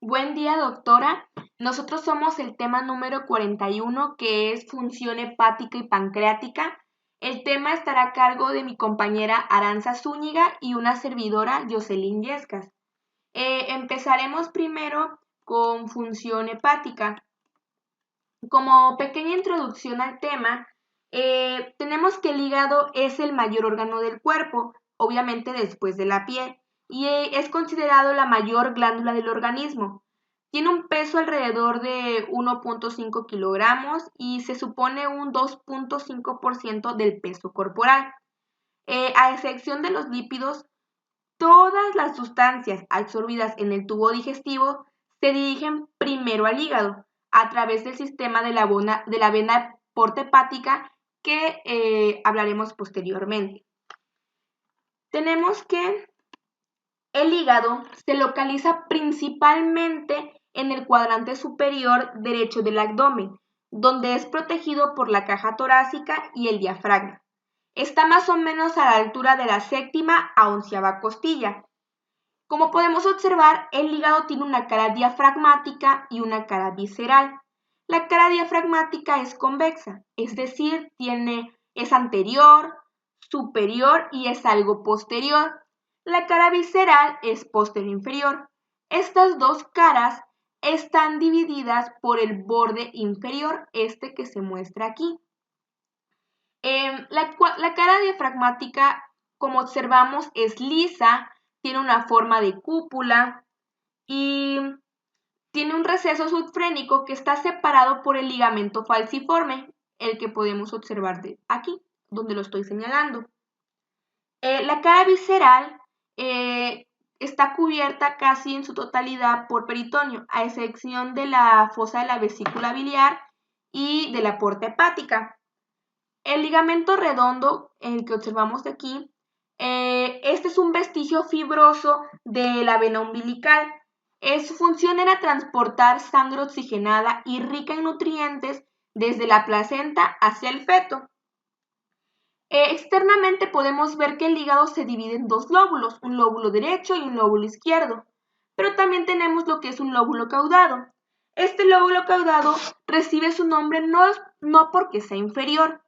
Buen día, doctora. Nosotros somos el tema número 41, que es función hepática y pancreática. El tema estará a cargo de mi compañera Aranza Zúñiga y una servidora, Jocelyn Yescas. Empezaremos primero con función hepática. Como pequeña introducción al tema, tenemos que el hígado es el mayor órgano del cuerpo, obviamente después de la piel, y es considerado la mayor glándula del organismo. Tiene un peso alrededor de 1.5 kilogramos y se supone un 2.5% del peso corporal. A excepción de los lípidos, todas las sustancias absorbidas en el tubo digestivo se dirigen primero al hígado a través del sistema de la vena porta hepática que hablaremos posteriormente. Tenemos que el hígado se localiza principalmente en el cuadrante superior derecho del abdomen, donde es protegido por la caja torácica y el diafragma. Está más o menos a la altura de la séptima a onceava costilla. Como podemos observar, el hígado tiene una cara diafragmática y una cara visceral. La cara diafragmática es convexa, es decir, es anterior, superior y es algo posterior. La cara visceral es posterior inferior. Estas dos caras están divididas por el borde inferior, este que se muestra aquí. La cara diafragmática, como observamos, es lisa, tiene una forma de cúpula y tiene un receso subfrénico que está separado por el ligamento falciforme, el que podemos observar aquí, donde lo estoy señalando. La cara visceral está cubierta casi en su totalidad por peritoneo, a excepción de la fosa de la vesícula biliar y de la porta hepática. El ligamento redondo, el que observamos aquí, este es un vestigio fibroso de la vena umbilical. Su función era transportar sangre oxigenada y rica en nutrientes desde la placenta hacia el feto. Externamente podemos ver que el hígado se divide en dos lóbulos, un lóbulo derecho y un lóbulo izquierdo, pero también tenemos lo que es un lóbulo caudado. Este lóbulo caudado recibe su nombre no porque sea inferior,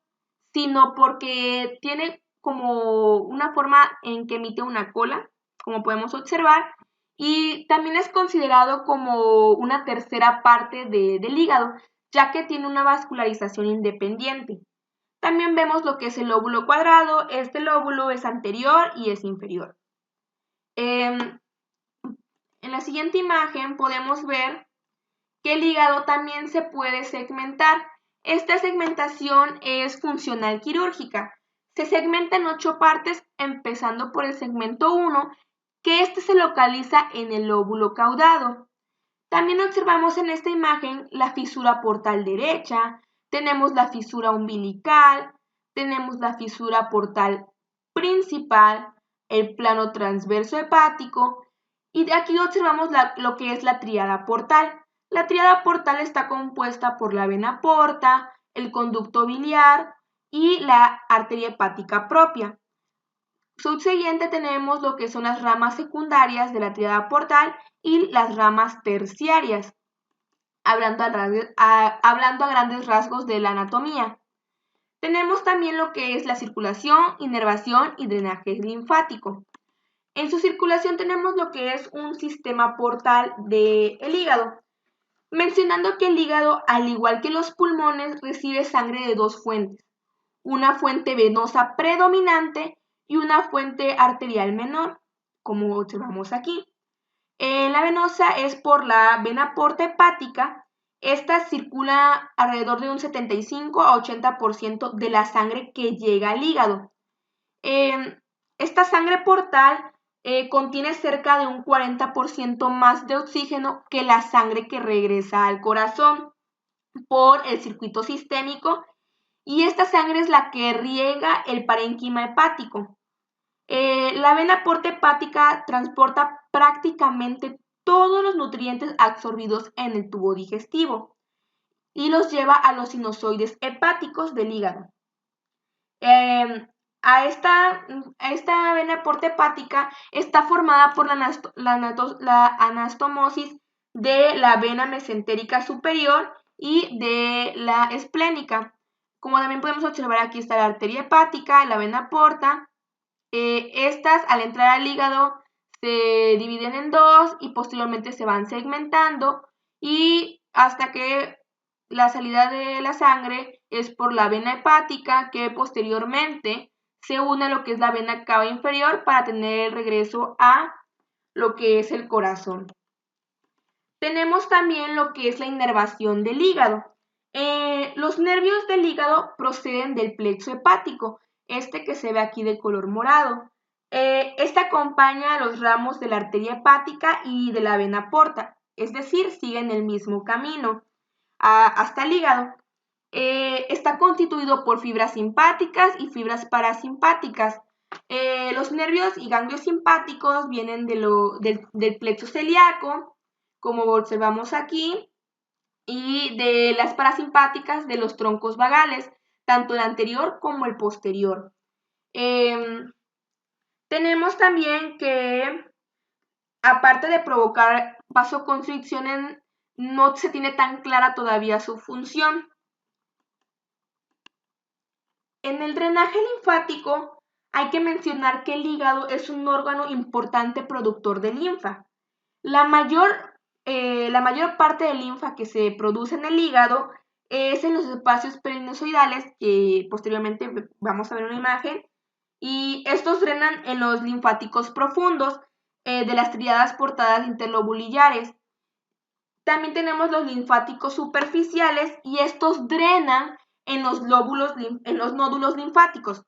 sino porque tiene como una forma en que emite una cola, como podemos observar, y también es considerado como una tercera parte del hígado, ya que tiene una vascularización independiente. También vemos lo que es el lóbulo cuadrado. Este lóbulo es anterior y es inferior. En la siguiente imagen podemos ver que el hígado también se puede segmentar. Esta segmentación es funcional quirúrgica. Se segmenta en 8 partes, empezando por el segmento 1, que este se localiza en el lóbulo caudado. También observamos en esta imagen la fisura portal derecha, tenemos la fisura umbilical, tenemos la fisura portal principal, el plano transverso hepático y de aquí observamos lo que es la tríada portal. La tríada portal está compuesta por la vena porta, el conducto biliar y la arteria hepática propia. Subsiguiente tenemos lo que son las ramas secundarias de la tríada portal y las ramas terciarias, hablando a grandes rasgos de la anatomía. Tenemos también lo que es la circulación, inervación y drenaje linfático. En su circulación tenemos lo que es un sistema portal del hígado, mencionando que el hígado, al igual que los pulmones, recibe sangre de dos fuentes, una fuente venosa predominante y una fuente arterial menor, como observamos aquí. La venosa es por la vena porta hepática. Esta circula alrededor de un 75 a 80% de la sangre que llega al hígado. Esta sangre portal contiene cerca de un 40% más de oxígeno que la sangre que regresa al corazón por el circuito sistémico y esta sangre es la que riega el parénquima hepático. La vena porta hepática transporta prácticamente todos los nutrientes absorbidos en el tubo digestivo y los lleva a los sinusoides hepáticos del hígado. A esta vena porta hepática está formada por la anastomosis de la vena mesentérica superior y de la esplénica. Como también podemos observar, aquí está la arteria hepática, la vena porta. Estas, al entrar al hígado, se dividen en dos y posteriormente se van segmentando, y hasta que la salida de la sangre es por la vena hepática, que posteriormente se une a lo que es la vena cava inferior para tener el regreso a lo que es el corazón. Tenemos también lo que es la inervación del hígado. Los nervios del hígado proceden del plexo hepático, este que se ve aquí de color morado. Este acompaña a los ramos de la arteria hepática y de la vena porta, es decir, siguen el mismo camino hasta el hígado. Está constituido por fibras simpáticas y fibras parasimpáticas. Los nervios y ganglios simpáticos vienen del plexo celíaco, como observamos aquí, y de las parasimpáticas de los troncos vagales, tanto el anterior como el posterior. Tenemos también que, aparte de provocar vasoconstricción, no se tiene tan clara todavía su función. En el drenaje linfático hay que mencionar que el hígado es un órgano importante productor de linfa. La mayor parte de linfa que se produce en el hígado es en los espacios perinosoidales, que posteriormente vamos a ver una imagen, y estos drenan en los linfáticos profundos de las tríadas portadas interlobulillares. También tenemos los linfáticos superficiales, y estos drenan en los nódulos linfáticos.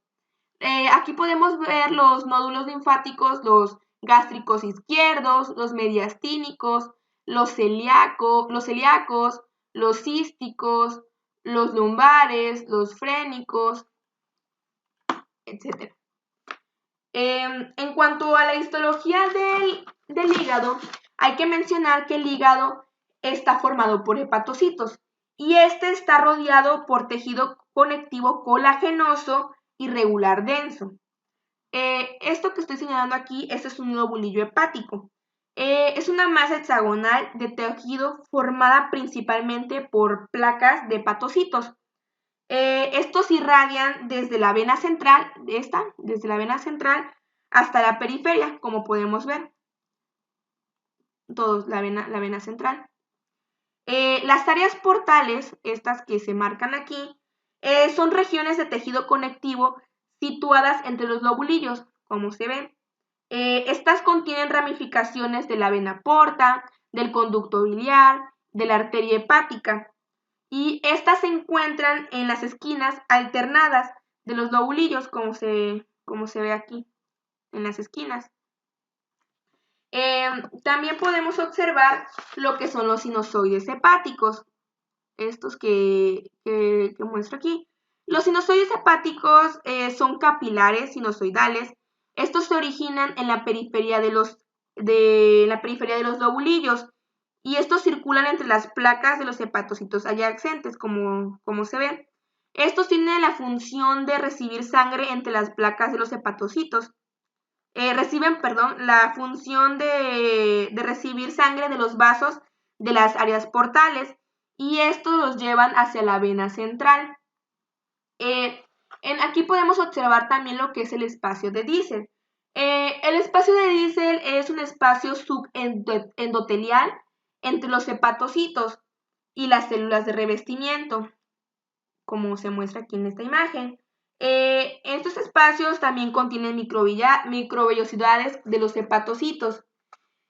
Aquí podemos ver los nódulos linfáticos, los gástricos izquierdos, los mediastínicos, los celíacos, los císticos, los lumbares, los frénicos, etc. En cuanto a la histología del hígado, hay que mencionar que el hígado está formado por hepatocitos, y este está rodeado por tejido conectivo colagenoso irregular denso. Esto que estoy señalando aquí, este es un lobulillo hepático. Es una masa hexagonal de tejido formada principalmente por placas de hepatocitos. Estos irradian desde la vena central, desde la vena central hasta la periferia, como podemos ver. Todos la vena central. Las áreas portales, estas que se marcan aquí, son regiones de tejido conectivo situadas entre los lobulillos, como se ven. Estas contienen ramificaciones de la vena porta, del conducto biliar, de la arteria hepática, y estas se encuentran en las esquinas alternadas de los lobulillos, como se ve aquí, en las esquinas. También podemos observar lo que son los sinusoides hepáticos, estos que muestro aquí. Los sinusoides hepáticos son capilares sinusoidales. Estos se originan en la periferia de los lobulillos, y estos circulan entre las placas de los hepatocitos adyacentes, como se ve. Estos tienen la función de recibir sangre entre las placas de los hepatocitos. Reciben la función de recibir sangre de los vasos de las áreas portales, y estos los llevan hacia la vena central. Aquí podemos observar también lo que es el espacio de Diésel. El espacio de Diésel es un espacio subendotelial entre los hepatocitos y las células de revestimiento, como se muestra aquí en esta imagen. Estos espacios también contienen microvellosidades de los hepatocitos.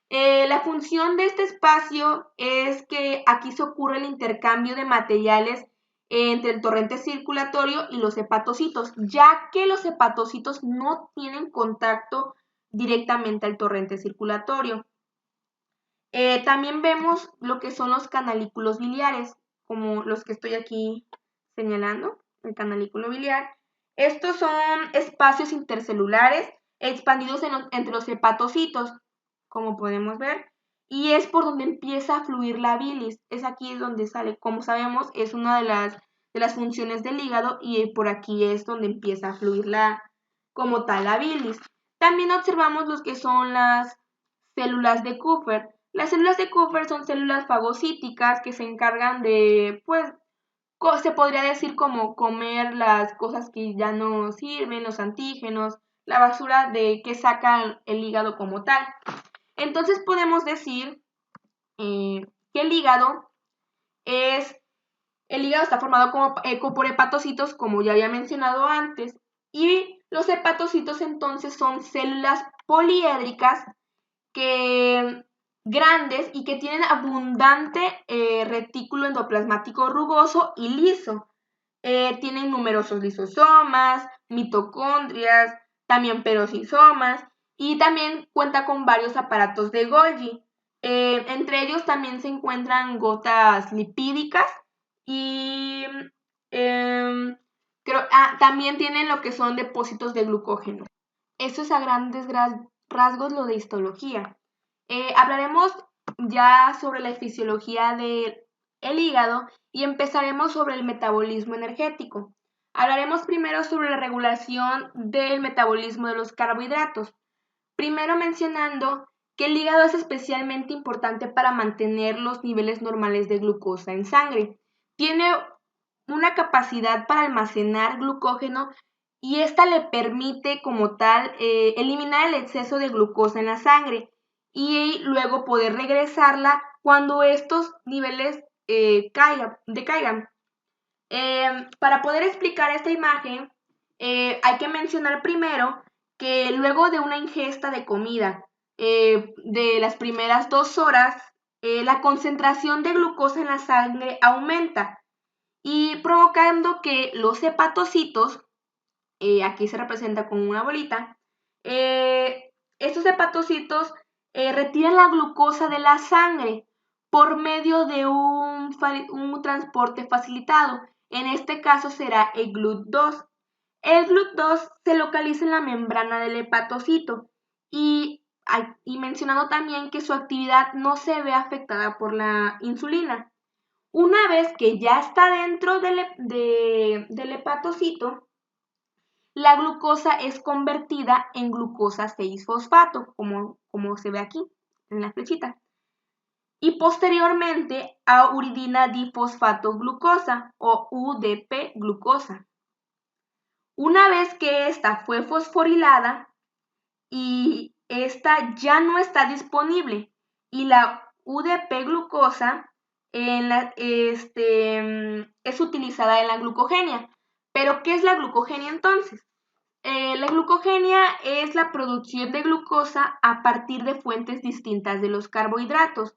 La función de este espacio es que aquí se ocurre el intercambio de materiales entre el torrente circulatorio y los hepatocitos, ya que los hepatocitos no tienen contacto directamente al torrente circulatorio. También vemos lo que son los canalículos biliares, como los que estoy aquí señalando, el canalículo biliar. Estos son espacios intercelulares expandidos entre los hepatocitos, como podemos ver, y es por donde empieza a fluir la bilis. Es aquí donde sale, como sabemos, es una de las funciones del hígado, y por aquí es donde empieza a fluir como tal la bilis. También observamos los que son las células de Kupffer. Las células de Kupffer son células fagocíticas que se encargan de, pues, se podría decir como comer las cosas que ya no sirven, los antígenos, la basura de que saca el hígado como tal. Entonces podemos decir que el hígado está formado por hepatocitos, como ya había mencionado antes, y los hepatocitos entonces son células poliédricas que grandes y que tienen abundante retículo endoplasmático rugoso y liso. Tienen numerosos lisosomas, mitocondrias, también perosisomas y también cuenta con varios aparatos de Golgi. Entre ellos también se encuentran gotas lipídicas y también tienen lo que son depósitos de glucógeno. Eso es a grandes rasgos lo de histología. Hablaremos ya sobre la fisiología del hígado y empezaremos sobre el metabolismo energético. Hablaremos primero sobre la regulación del metabolismo de los carbohidratos. Primero mencionando que el hígado es especialmente importante para mantener los niveles normales de glucosa en sangre. Tiene una capacidad para almacenar glucógeno y esta le permite como tal eliminar el exceso de glucosa en la sangre y luego poder regresarla cuando estos niveles decaigan. Para poder explicar esta imagen, hay que mencionar primero que luego de una ingesta de comida de las primeras 2 horas, la concentración de glucosa en la sangre aumenta y provocando que los hepatocitos, aquí se representa con una bolita, estos hepatocitos retiran la glucosa de la sangre por medio de un transporte facilitado. En este caso será el GLUT2. El GLUT2 se localiza en la membrana del hepatocito y mencionando también que su actividad no se ve afectada por la insulina. Una vez que ya está dentro del hepatocito, la glucosa es convertida en glucosa 6-fosfato, como se ve aquí en la flechita, y posteriormente a uridina difosfato glucosa o UDP glucosa. Una vez que esta fue fosforilada y esta ya no está disponible y la UDP glucosa es utilizada en la glucogenia. ¿Pero qué es la glucogenia entonces? La glucogenia es la producción de glucosa a partir de fuentes distintas de los carbohidratos,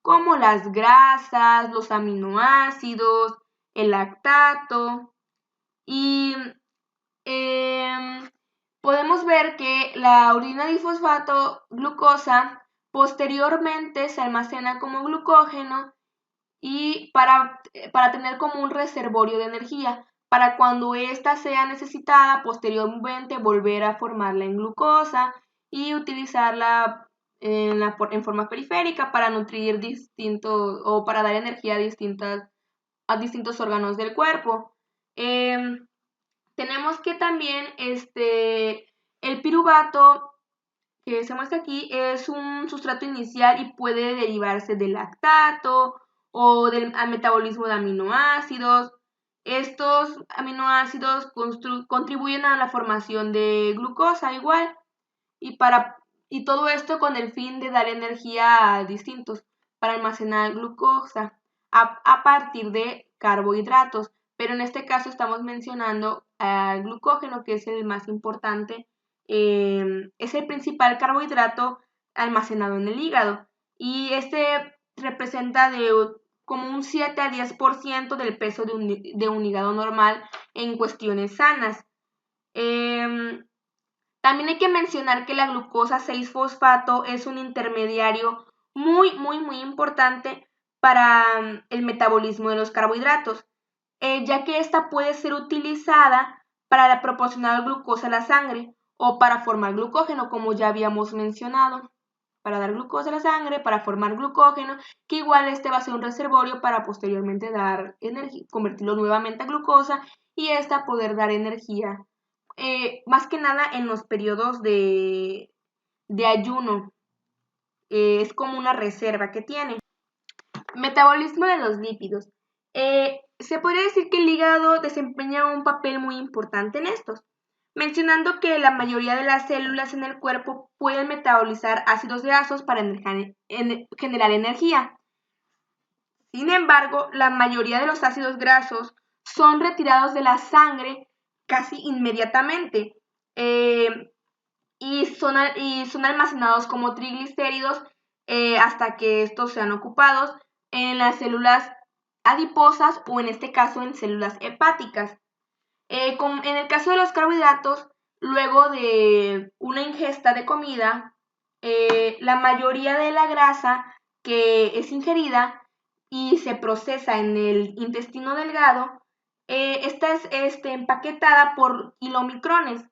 como las grasas, los aminoácidos, el lactato. Y podemos ver que la uridina difosfato glucosa posteriormente se almacena como glucógeno y para tener como un reservorio de energía, para cuando ésta sea necesitada posteriormente volver a formarla en glucosa y utilizarla en forma periférica para nutrir o para dar energía a distintos órganos del cuerpo. Tenemos que también el piruvato que se muestra aquí es un sustrato inicial y puede derivarse del lactato o del metabolismo de aminoácidos. Estos aminoácidos contribuyen a la formación de glucosa igual y todo esto con el fin de dar energía a distintos para almacenar glucosa a partir de carbohidratos. Pero en este caso estamos mencionando al glucógeno, que es el más importante, es el principal carbohidrato almacenado en el hígado y este representa como un 7 a 10% del peso de un hígado normal en cuestiones sanas. También hay que mencionar que la glucosa 6-fosfato es un intermediario muy, muy, muy importante para el metabolismo de los carbohidratos, ya que esta puede ser utilizada para proporcionar glucosa a la sangre o para formar glucógeno, como ya habíamos mencionado, para dar glucosa a la sangre, para formar glucógeno, que igual este va a ser un reservorio para posteriormente dar energía, convertirlo nuevamente a glucosa y esta poder dar energía, más que nada en los periodos de ayuno. es como una reserva que tiene. Metabolismo de los lípidos. Se podría decir que el hígado desempeña un papel muy importante en estos, mencionando que la mayoría de las células en el cuerpo pueden metabolizar ácidos grasos para generar energía. Sin embargo, la mayoría de los ácidos grasos son retirados de la sangre casi inmediatamente y son almacenados como triglicéridos hasta que estos sean ocupados en las células adiposas o en este caso en células hepáticas. En el caso de los carbohidratos, luego de una ingesta de comida, la mayoría de la grasa que es ingerida y se procesa en el intestino delgado, esta es empaquetada por kilomicrones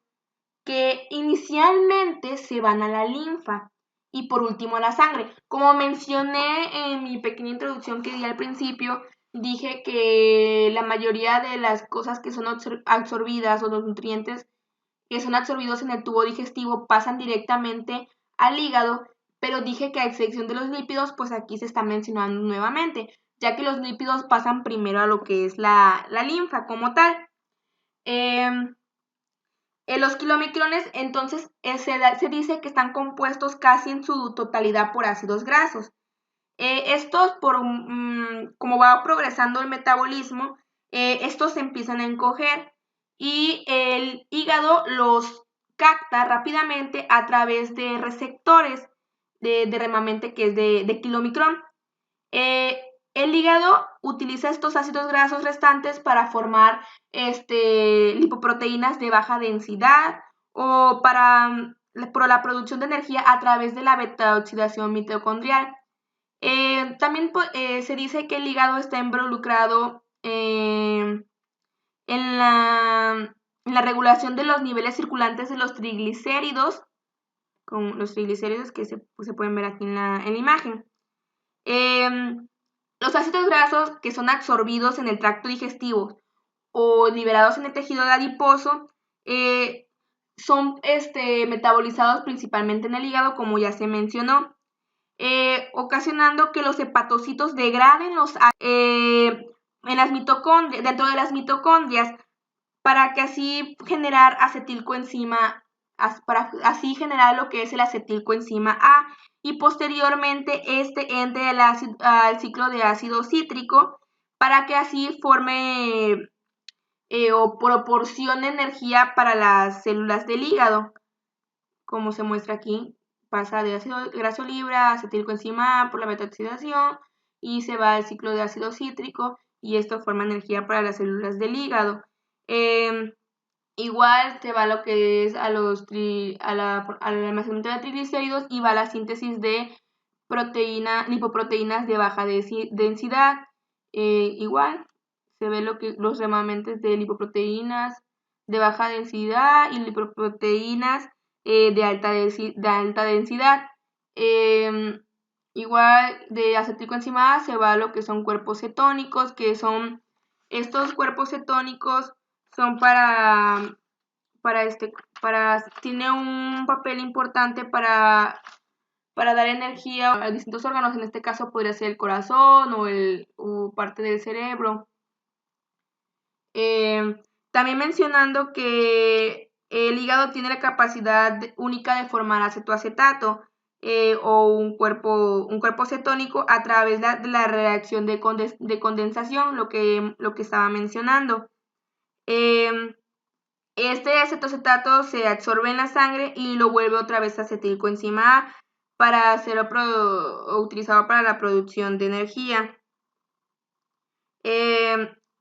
que inicialmente se van a la linfa y por último a la sangre. Como mencioné en mi pequeña introducción que di al principio, dije que la mayoría de las cosas que son absorbidas o los nutrientes que son absorbidos en el tubo digestivo pasan directamente al hígado, pero dije que a excepción de los lípidos, pues aquí se está mencionando nuevamente, ya que los lípidos pasan primero a lo que es la linfa como tal. Los kilomicrones entonces se dice que están compuestos casi en su totalidad por ácidos grasos. Estos, como va progresando el metabolismo, estos se empiezan a encoger y el hígado los capta rápidamente a través de receptores de remamente que es de kilomicrón. El hígado utiliza estos ácidos grasos restantes para formar lipoproteínas de baja densidad o por la producción de energía a través de la beta-oxidación mitocondrial. También se dice que el hígado está involucrado en la regulación de los niveles circulantes de los triglicéridos, con los triglicéridos que se pueden ver aquí en la imagen. Los ácidos grasos que son absorbidos en el tracto digestivo o liberados en el tejido adiposo son metabolizados principalmente en el hígado, como ya se mencionó, ocasionando que los hepatocitos degraden dentro de las mitocondrias para que así generar acetilcoenzima, para así generar lo que es el acetilcoenzima A y posteriormente entre al ciclo de ácido cítrico para que así forme o proporcione energía para las células del hígado, como se muestra aquí. Pasa de ácido graso libre a acetilcoenzima A por la beta-oxidación y se va al ciclo de ácido cítrico y esto forma energía para las células del hígado. Igual se va lo que es al almacenamiento de triglicéridos y va a la síntesis de lipoproteínas de baja densidad. Igual se ve los remanentes de lipoproteínas de baja densidad y lipoproteínas de alta densidad. Igual de acetilcoenzima A se va a lo que son cuerpos cetónicos, que son estos cuerpos cetónicos son tiene un papel importante para dar energía a distintos órganos, en este caso podría ser el corazón o parte del cerebro. También mencionando que el hígado tiene la capacidad única de formar acetoacetato o un cuerpo cetónico a través de la reacción de condensación, lo que estaba mencionando. Este acetoacetato se absorbe en la sangre y lo vuelve otra vez acetilcoenzima A para ser utilizado para la producción de energía.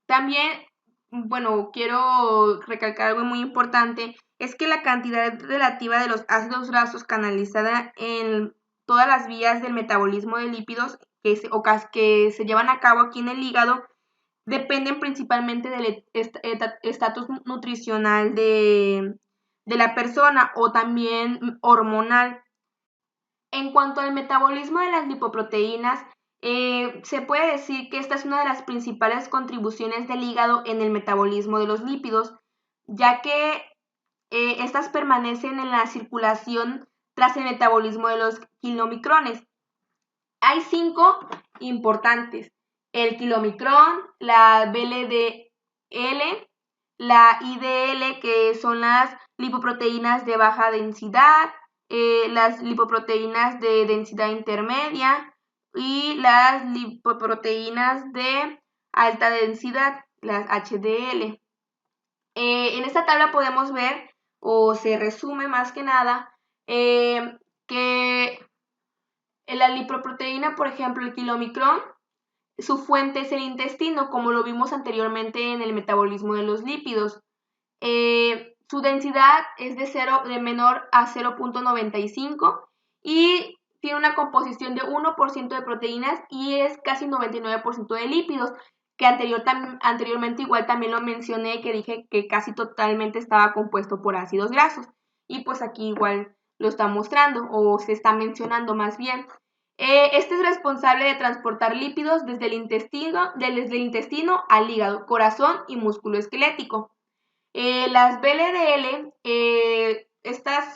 También, bueno, quiero recalcar algo muy importante, es que la cantidad relativa de los ácidos grasos canalizada en todas las vías del metabolismo de lípidos que se llevan a cabo aquí en el hígado dependen principalmente del estatus nutricional de la persona o también hormonal. En cuanto al metabolismo de las lipoproteínas, se puede decir que esta es una de las principales contribuciones del hígado en el metabolismo de los lípidos, ya que estas permanecen en la circulación tras el metabolismo de los kilomicrones Hay 5 importantes: el kilomicrón, la VLDL, la IDL, que son las lipoproteínas de baja densidad, las lipoproteínas de densidad intermedia y las lipoproteínas de alta densidad, las HDL. En esta tabla podemos ver, o se resume más que nada, que la lipoproteína, por ejemplo, el kilomicrón, su fuente es el intestino, como lo vimos anteriormente en el metabolismo de los lípidos. Su densidad es de menor a 0.95 y tiene una composición de 1% de proteínas y es casi 99% de lípidos, que anteriormente igual también lo mencioné, que dije que casi totalmente estaba compuesto por ácidos grasos. Y pues aquí igual lo está mostrando, o se está mencionando más bien. Este es responsable de transportar lípidos desde el intestino al hígado, corazón y músculo esquelético. Las VLDL,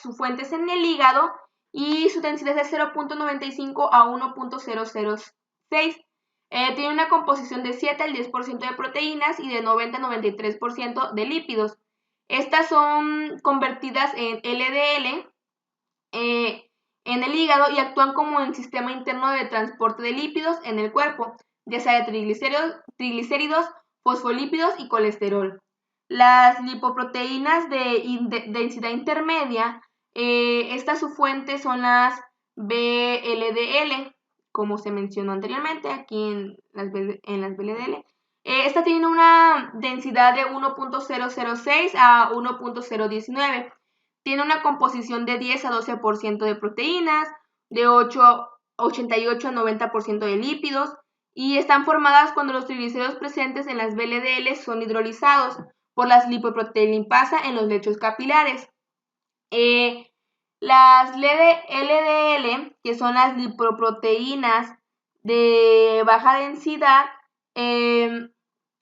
su fuente es en el hígado y su densidad es de 0.95 a 1.006. Tiene una composición de 7 al 10% de proteínas y de 90 al 93% de lípidos. Estas son convertidas en LDL en el hígado y actúan como el sistema interno de transporte de lípidos en el cuerpo, ya sea de triglicéridos, fosfolípidos y colesterol. Las lipoproteínas de densidad intermedia, estas su fuente son las VLDL, como se mencionó anteriormente aquí en las VLDL. Esta tiene una densidad de 1.006 a 1.019. Tiene una composición de 10 a 12% de proteínas, de 88 a 90% de lípidos, y están formadas cuando los triglicéridos presentes en las VLDL son hidrolizados por las lipoproteína en los lechos capilares. Las LDL, que son las lipoproteínas de baja densidad,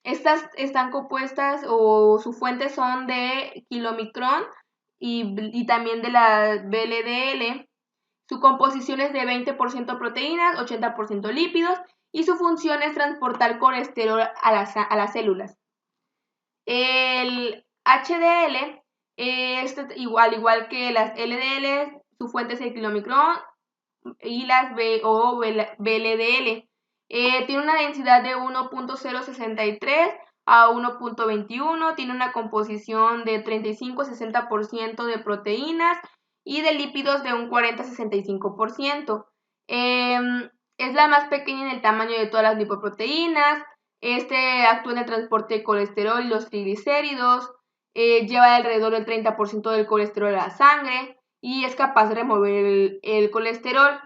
estas están compuestas, o su fuente son de kilomicrón y también de la VLDL. Su composición es de 20% proteínas, 80% lípidos, y su función es transportar colesterol a las células. El HDL, igual que las LDL, su fuente es el kilomicrón y las VLDL. Tiene una densidad de 1.063 a 1.21, tiene una composición de 35 a 60% de proteínas y de lípidos de un 40 a 65%. Es la más pequeña en el tamaño de todas las lipoproteínas. Actúa en el transporte de colesterol y los triglicéridos, lleva alrededor del 30% del colesterol a la sangre y es capaz de remover el colesterol.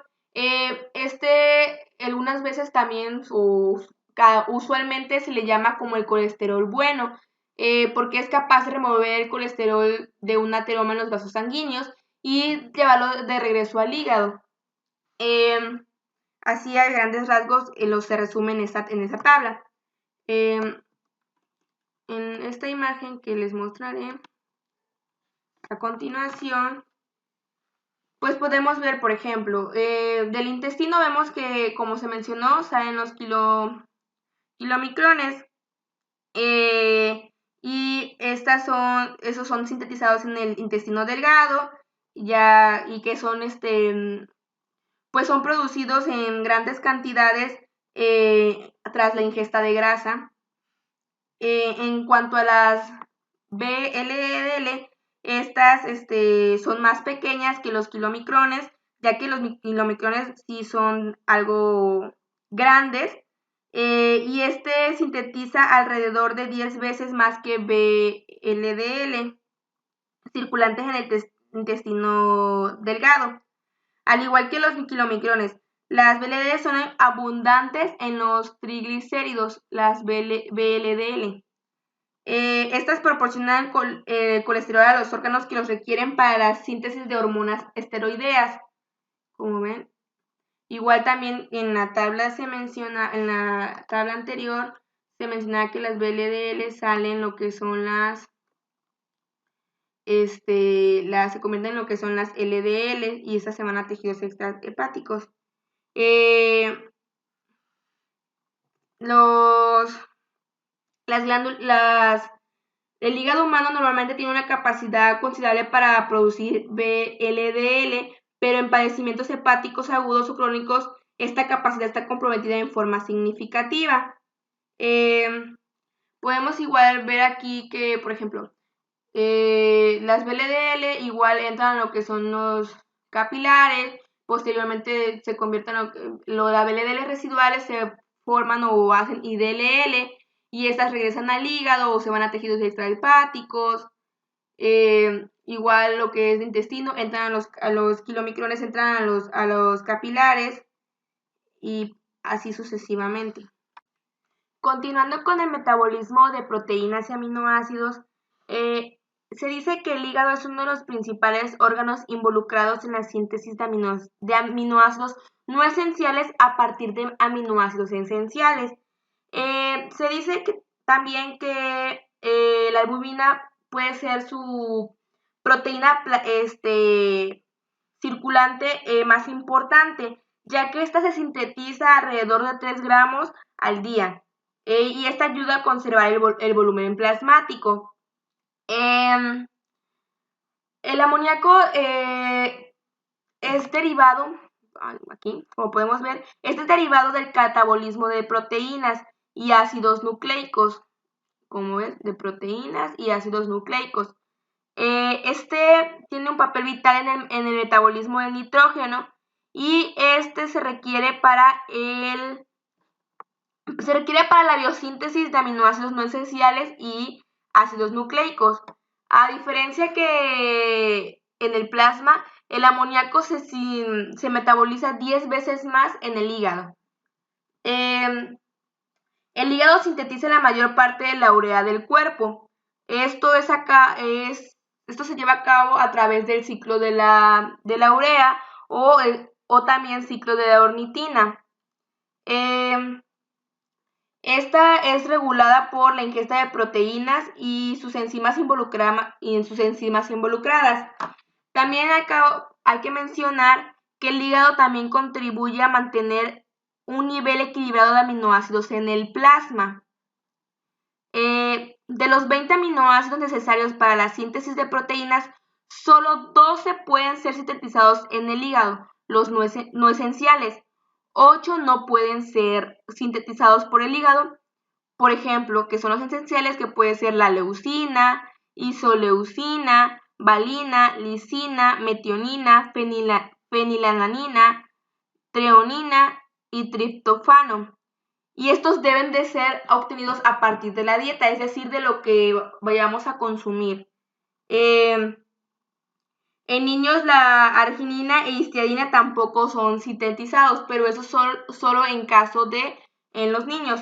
Algunas veces también, usualmente se le llama como el colesterol bueno, porque es capaz de remover el colesterol de un ateroma en los vasos sanguíneos y llevarlo de regreso al hígado. Así a grandes rasgos se resume en esta tabla. En esta imagen que les mostraré a continuación, pues podemos ver, por ejemplo, del intestino vemos que, como se mencionó, salen los kilomicrones, y esos son sintetizados en el intestino delgado, y que son pues son producidos en grandes cantidades tras la ingesta de grasa. En cuanto a las VLDL, estas son más pequeñas que los kilomicrones, ya que los kilomicrones sí son algo grandes, y sintetiza alrededor de 10 veces más que VLDL, circulantes en el intestino delgado. Al igual que los kilomicrones, las VLDL son abundantes en los triglicéridos, las VLDL. Estas proporcionan colesterol a los órganos que los requieren para la síntesis de hormonas esteroideas. Como ven, igual también en la tabla en la tabla anterior se menciona que las VLDL salen lo que son se convierten en lo que son las LDL y estas se van a tejidos extrahepáticos. El hígado humano normalmente tiene una capacidad considerable para producir VLDL, pero en padecimientos hepáticos agudos o crónicos esta capacidad está comprometida en forma significativa. Podemos igual ver aquí que, por ejemplo, las VLDL igual entran a lo que son los capilares, posteriormente se convierten en las VLDL residuales, se forman o hacen IDLL y estas regresan al hígado o se van a tejidos extrahepáticos. Igual lo que es de intestino, entran a los kilomicrones, entran a los capilares y así sucesivamente. Continuando con el metabolismo de proteínas y aminoácidos, se dice que el hígado es uno de los principales órganos involucrados en la síntesis de aminoácidos no esenciales a partir de aminoácidos esenciales. Se dice que también que la albúmina puede ser su proteína circulante más importante, ya que esta se sintetiza alrededor de 3 gramos al día y esta ayuda a conservar el volumen plasmático. El amoníaco es derivado, aquí como podemos ver, es derivado del catabolismo de proteínas y ácidos nucleicos, como ves, de proteínas y ácidos nucleicos. Este tiene un papel vital en el metabolismo del nitrógeno y este se requiere para la biosíntesis de aminoácidos no esenciales y ácidos nucleicos. A diferencia que en el plasma, el amoníaco se metaboliza 10 veces más en el hígado. El hígado sintetiza la mayor parte de la urea del cuerpo. Esto se lleva a cabo a través del ciclo de la urea o también ciclo de la ornitina. Esta es regulada por la ingesta de proteínas y sus enzimas involucradas. También hay que mencionar que el hígado también contribuye a mantener un nivel equilibrado de aminoácidos en el plasma. De los 20 aminoácidos necesarios para la síntesis de proteínas, solo 12 pueden ser sintetizados en el hígado, los no esenciales. 8 no pueden ser sintetizados por el hígado, por ejemplo, que son los esenciales, que puede ser la leucina, isoleucina, valina, lisina, metionina, fenilalanina, treonina y triptófano. Y estos deben de ser obtenidos a partir de la dieta, es decir, de lo que vayamos a consumir. En niños la arginina e histidina tampoco son sintetizados, pero eso solo en caso de en los niños.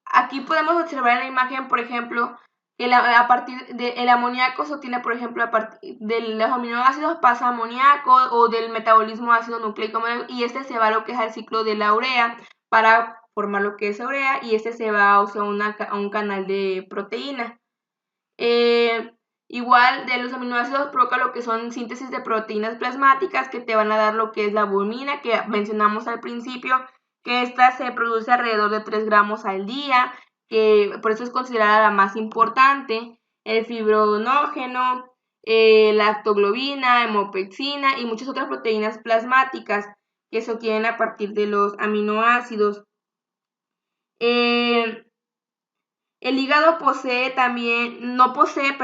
Aquí podemos observar en la imagen, por ejemplo, que a partir del amoníaco se obtiene, por ejemplo, a partir de los aminoácidos pasa a amoníaco o del metabolismo ácido nucleico y este se va a lo que es al ciclo de la urea para formar lo que es urea y este se va a un canal de proteína. Igual de los aminoácidos provoca lo que son síntesis de proteínas plasmáticas que te van a dar lo que es la albúmina que mencionamos al principio, que esta se produce alrededor de 3 gramos al día, que por eso es considerada la más importante, el fibronógeno, lactoglobina, hemopexina y muchas otras proteínas plasmáticas que se obtienen a partir de los aminoácidos. El hígado no posee,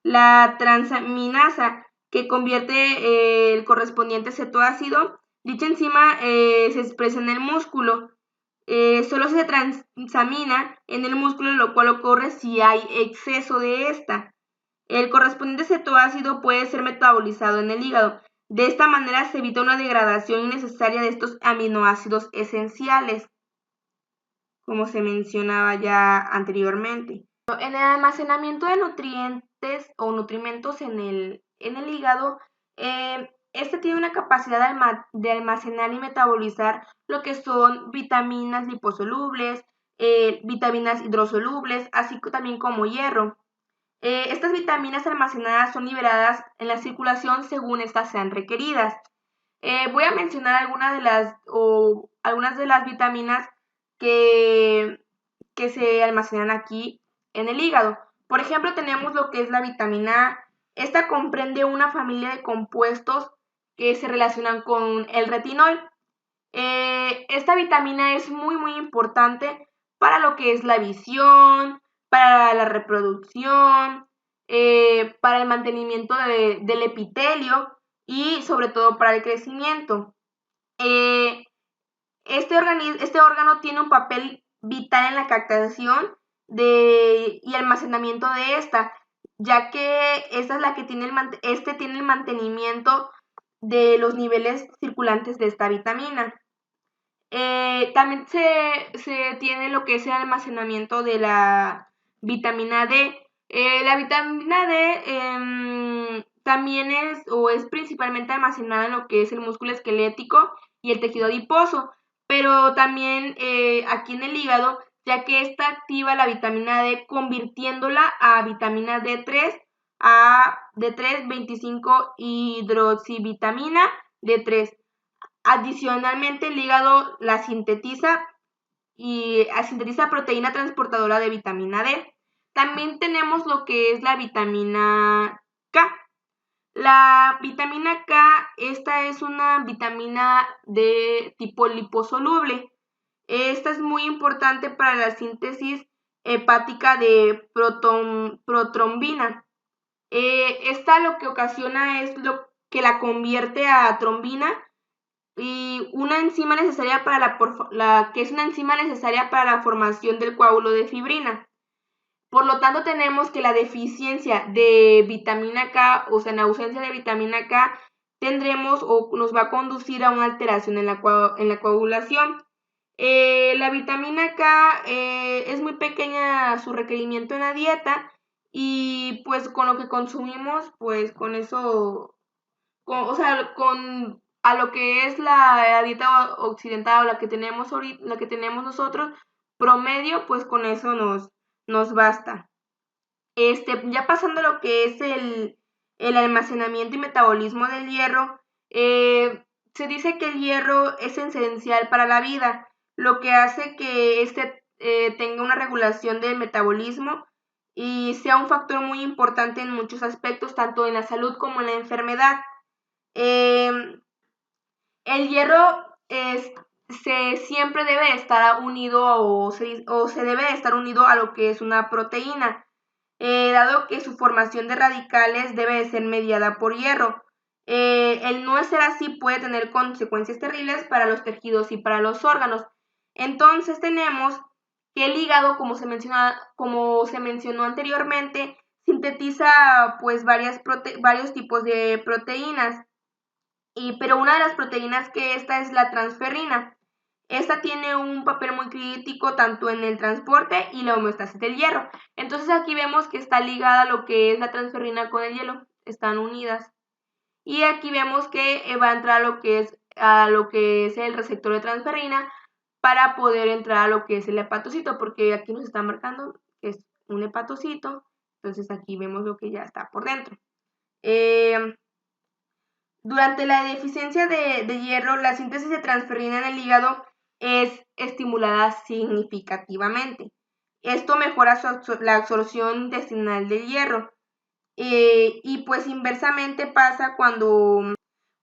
la transaminasa que convierte el correspondiente cetoácido. Dicha enzima se expresa en el músculo. Solo se transamina en el músculo, lo cual ocurre si hay exceso de esta. El correspondiente cetoácido puede ser metabolizado en el hígado. De esta manera se evita una degradación innecesaria de estos aminoácidos esenciales, como se mencionaba ya anteriormente. En el almacenamiento de nutrientes o nutrimentos en el hígado, este tiene una capacidad de almacenar y metabolizar lo que son vitaminas liposolubles, vitaminas hidrosolubles, así también como hierro. Estas vitaminas almacenadas son liberadas en la circulación según estas sean requeridas. Voy a mencionar algunas de las vitaminas que, que se almacenan aquí en el hígado. Por ejemplo, tenemos lo que es la vitamina A. Esta comprende una familia de compuestos que se relacionan con el retinol. Esta vitamina es muy importante para lo que es la visión, para la reproducción, para el mantenimiento del epitelio y sobre todo para el crecimiento. Eh, este órgano tiene un papel vital en la captación y almacenamiento de esta, ya que esta es la que tiene tiene el mantenimiento de los niveles circulantes de esta vitamina. También se tiene lo que es el almacenamiento de la vitamina D. La vitamina D también es principalmente almacenada en lo que es el músculo esquelético y el tejido adiposo, pero también aquí en el hígado, ya que esta activa la vitamina D convirtiéndola a vitamina D3 25 hidroxivitamina D3. Adicionalmente, el hígado la sintetiza y sintetiza proteína transportadora de vitamina D. También tenemos lo que es la vitamina K. La vitamina K, esta es una vitamina de tipo liposoluble. Esta es muy importante para la síntesis hepática de protrombina. Esta lo que ocasiona es lo que la convierte a trombina y una enzima necesaria para que es una enzima necesaria para la formación del coágulo de fibrina. Por lo tanto, tenemos que la deficiencia de vitamina K, o sea, en ausencia de vitamina K, tendremos o nos va a conducir a una alteración en la coagulación. La vitamina K es muy pequeña su requerimiento en la dieta y pues con lo que consumimos, pues con eso o sea, a lo que es la dieta occidental o la que tenemos ahorita, la que tenemos nosotros, promedio, pues con eso nos basta. Ya pasando a lo que es el almacenamiento y metabolismo del hierro, se dice que el hierro es esencial para la vida, lo que hace que tenga una regulación del metabolismo y sea un factor muy importante en muchos aspectos, tanto en la salud como en la enfermedad. El hierro siempre debe estar unido o se debe estar unido a lo que es una proteína, dado que su formación de radicales debe ser mediada por hierro. El no ser así puede tener consecuencias terribles para los tejidos y para los órganos. Entonces tenemos que el hígado, como se mencionó anteriormente, sintetiza pues varios tipos de proteínas. Pero una de las proteínas que esta es la transferrina. Esta tiene un papel muy crítico tanto en el transporte y la homeostasis del hierro. Entonces aquí vemos que está ligada lo que es la transferrina con el hielo, están unidas. Y aquí vemos que va a entrar a lo que es el receptor de transferrina para poder entrar a lo que es el hepatocito, porque aquí nos está marcando que es un hepatocito, entonces aquí vemos lo que ya está por dentro. Durante la deficiencia de hierro, la síntesis de transferrina en el hígado es estimulada significativamente. Esto mejora la absorción intestinal del hierro. Y pues inversamente pasa cuando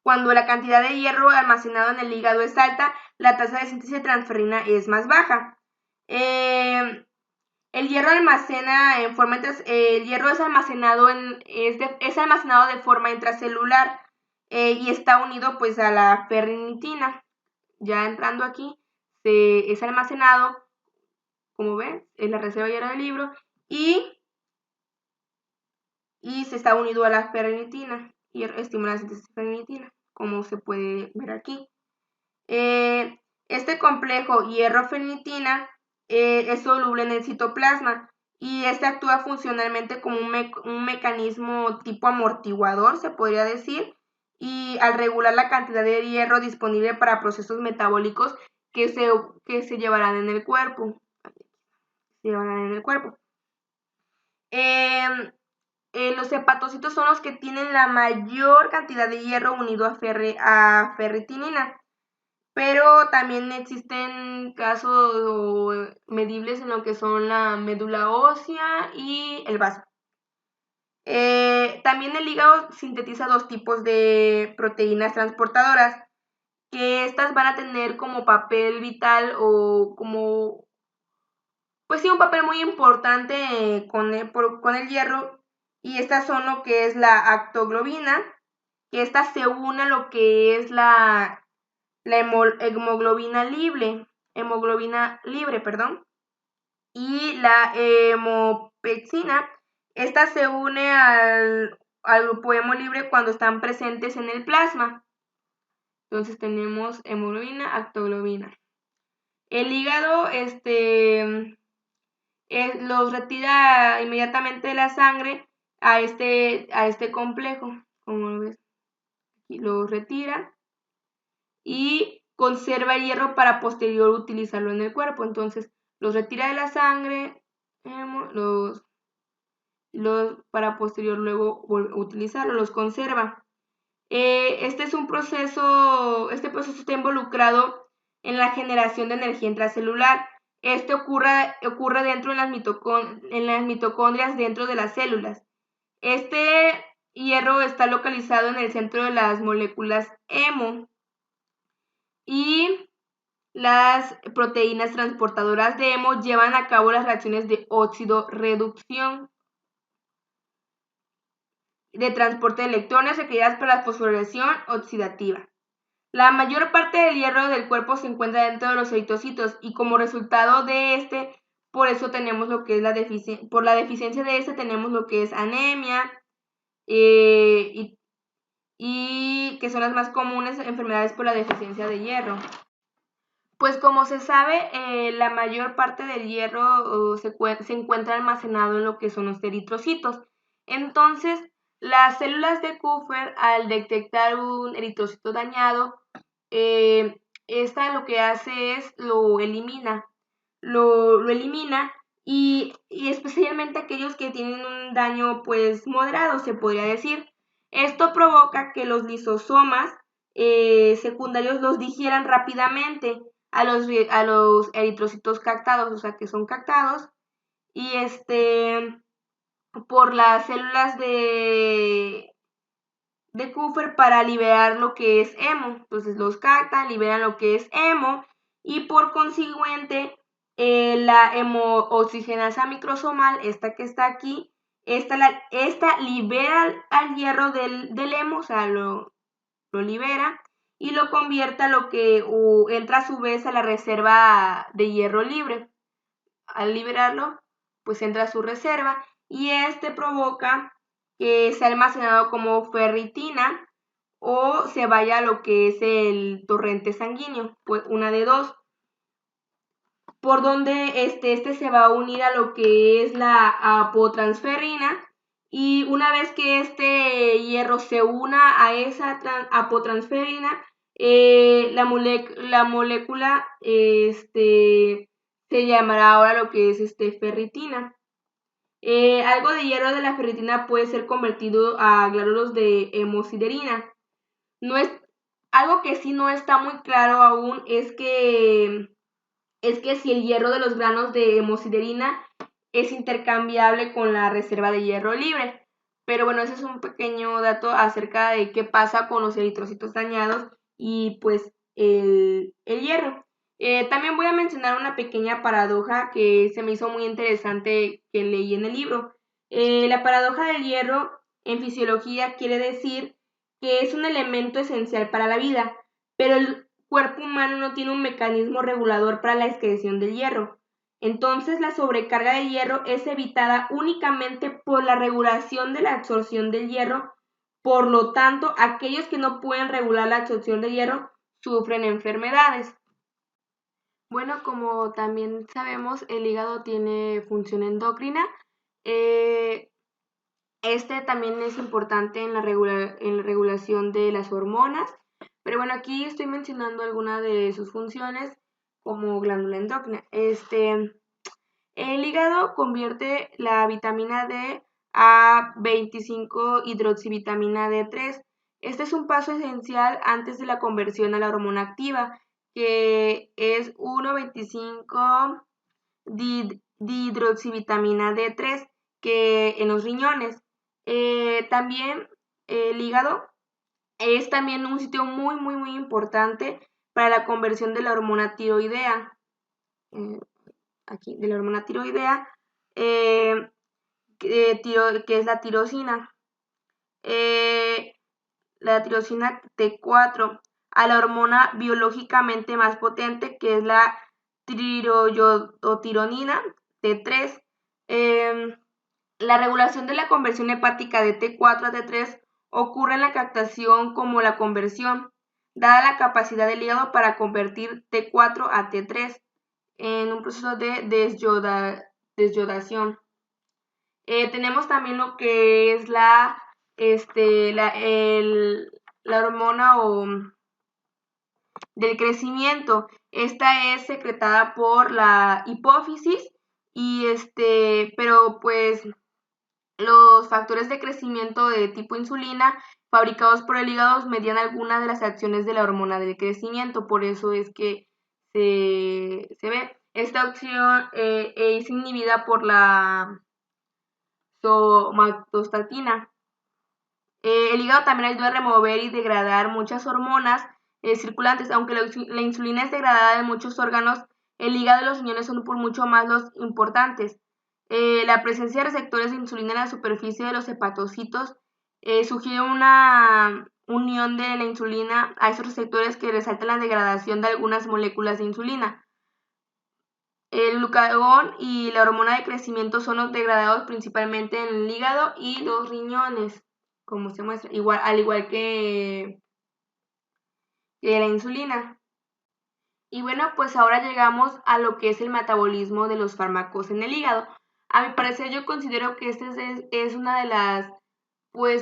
la cantidad de hierro almacenado en el hígado es alta, la tasa de síntesis de transferrina es más baja. El hierro es almacenado de forma intracelular y está unido pues a la ferritina. Ya entrando aquí, es almacenado, como ven, en la reserva hierro del libro y se está unido a la ferritina y estimula la síntesis de ferritina, como se puede ver aquí. Este complejo hierro-ferritina es soluble en el citoplasma y este actúa funcionalmente como un mecanismo tipo amortiguador, se podría decir, y al regular la cantidad de hierro disponible para procesos metabólicos que se llevarán en el cuerpo. los hepatocitos son los que tienen la mayor cantidad de hierro unido a ferritinina. Pero también existen casos medibles en lo que son la médula ósea y el vaso. También el hígado sintetiza dos tipos de proteínas transportadoras, que estas van a tener como papel vital o como, pues sí, un papel muy importante con el hierro, y estas son lo que es la actoglobina, que esta se une a lo que es la hemoglobina libre, perdón, y la hemopexina. Esta se une al grupo hemo libre cuando están presentes en el plasma. Entonces tenemos hemoglobina, actoglobina. El hígado los retira inmediatamente de la sangre a este complejo, como lo ves, aquí lo retira y conserva hierro para posterior utilizarlo en el cuerpo. Entonces los retira de la sangre, para posterior luego utilizarlo, los conserva. Este proceso está involucrado en la generación de energía intracelular. Este ocurre dentro en las mitocondrias dentro de las células. Este hierro está localizado en el centro de las moléculas hemo, y las proteínas transportadoras de hemo llevan a cabo las reacciones de óxido-reducción de transporte de electrones requeridas para la fosforilación oxidativa. La mayor parte del hierro del cuerpo se encuentra dentro de los eritrocitos, y como resultado de por eso tenemos lo que es por la deficiencia de tenemos lo que es anemia, y que son las más comunes enfermedades por la deficiencia de hierro. Pues como se sabe, la mayor parte del hierro se encuentra almacenado en lo que son los eritrocitos. Entonces, las células de Kupffer, al detectar un eritrocito dañado, esta lo que hace es lo elimina, y especialmente aquellos que tienen un daño pues moderado, se podría decir. Esto provoca que los lisosomas secundarios los digieran rápidamente a los eritrocitos captados, o sea que son captados, y por las células de Kupffer para liberar lo que es hemo. Entonces los captan, liberan lo que es hemo, y por consiguiente la hemooxigenasa microsomal, esta que está aquí, esta libera al hierro del hemo, o sea, lo libera y lo convierte a lo que entra a su vez a la reserva de hierro libre. Al liberarlo, pues entra a su reserva, y provoca que sea almacenado como ferritina o se vaya a lo que es el torrente sanguíneo, pues una de dos, por donde este se va a unir a lo que es la apotransferrina, y una vez que este hierro se una a esa apotransferina, la molécula se llamará ahora lo que es ferritina. Algo de hierro de la ferritina puede ser convertido a glóbulos de hemosiderina. Algo que sí no está muy claro aún es que si el hierro de los granos de hemosiderina es intercambiable con la reserva de hierro libre. Pero bueno, ese es un pequeño dato acerca de qué pasa con los eritrocitos dañados y pues el hierro. También voy a mencionar una pequeña paradoja que se me hizo muy interesante, que leí en el libro. La paradoja del hierro en fisiología quiere decir que es un elemento esencial para la vida, pero el cuerpo humano no tiene un mecanismo regulador para la excreción del hierro. Entonces, la sobrecarga de hierro es evitada únicamente por la regulación de la absorción del hierro. Por lo tanto, aquellos que no pueden regular la absorción de hierro sufren enfermedades. Bueno, como también sabemos, el hígado tiene función endocrina. También es importante en la regulación de las hormonas. Pero bueno, aquí estoy mencionando algunas de sus funciones como glándula endocrina. El hígado convierte la vitamina D a 25-hidroxivitamina D3. Este es un paso esencial antes de la conversión a la hormona activa, que es 1,25-dihidroxivitamina D3, que en los riñones. También el hígado es también un sitio muy importante para la conversión de la hormona tiroidea. Aquí, de la hormona tiroidea, que es la tirosina. La tirosina T4, a la hormona biológicamente más potente, que es la tiroyodotironina T3. La regulación de la conversión hepática de T4 a T3 ocurre en la captación como la conversión, dada la capacidad del hígado para convertir T4 a T3 en un proceso de desyodación. Tenemos también lo que es la hormona del crecimiento. Esta es secretada por la hipófisis pero pues los factores de crecimiento de tipo insulina fabricados por el hígado median algunas de las acciones de la hormona del crecimiento, por eso es que se ve. Esta acción es inhibida por la somatostatina. El hígado también ayuda a remover y degradar muchas hormonas circulantes. Aunque la insulina es degradada en muchos órganos, el hígado y los riñones son por mucho más los importantes. La presencia de receptores de insulina en la superficie de los hepatocitos sugiere una unión de la insulina a esos receptores que resaltan la degradación de algunas moléculas de insulina. El glucagón y la hormona de crecimiento son los degradados principalmente en el hígado y los riñones, como se muestra, al igual que la insulina. Y bueno, pues ahora llegamos a lo que es el metabolismo de los fármacos en el hígado. A mi parecer, yo considero que esta es una de las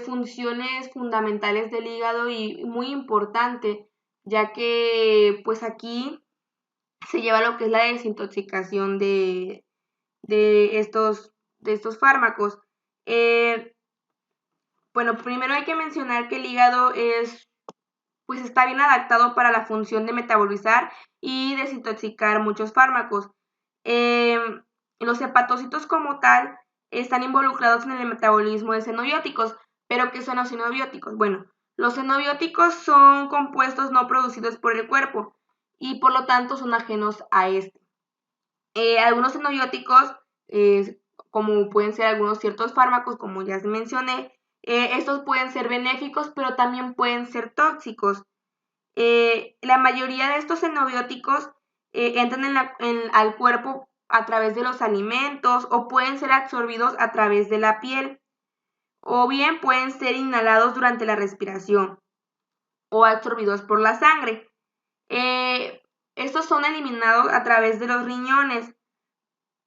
funciones fundamentales del hígado y muy importante, ya que pues aquí se lleva lo que es la desintoxicación de estos fármacos. Bueno, primero hay que mencionar que el hígado está bien adaptado para la función de metabolizar y desintoxicar muchos fármacos. Los hepatocitos como tal están involucrados en el metabolismo de xenobióticos, pero ¿qué son los xenobióticos? Bueno, los xenobióticos son compuestos no producidos por el cuerpo y por lo tanto son ajenos a este. Algunos xenobióticos, como pueden ser algunos ciertos fármacos, como ya mencioné, estos pueden ser benéficos, pero también pueden ser tóxicos. La mayoría de estos xenobióticos entran al cuerpo a través de los alimentos o pueden ser absorbidos a través de la piel o bien pueden ser inhalados durante la respiración o absorbidos por la sangre. Estos son eliminados a través de los riñones,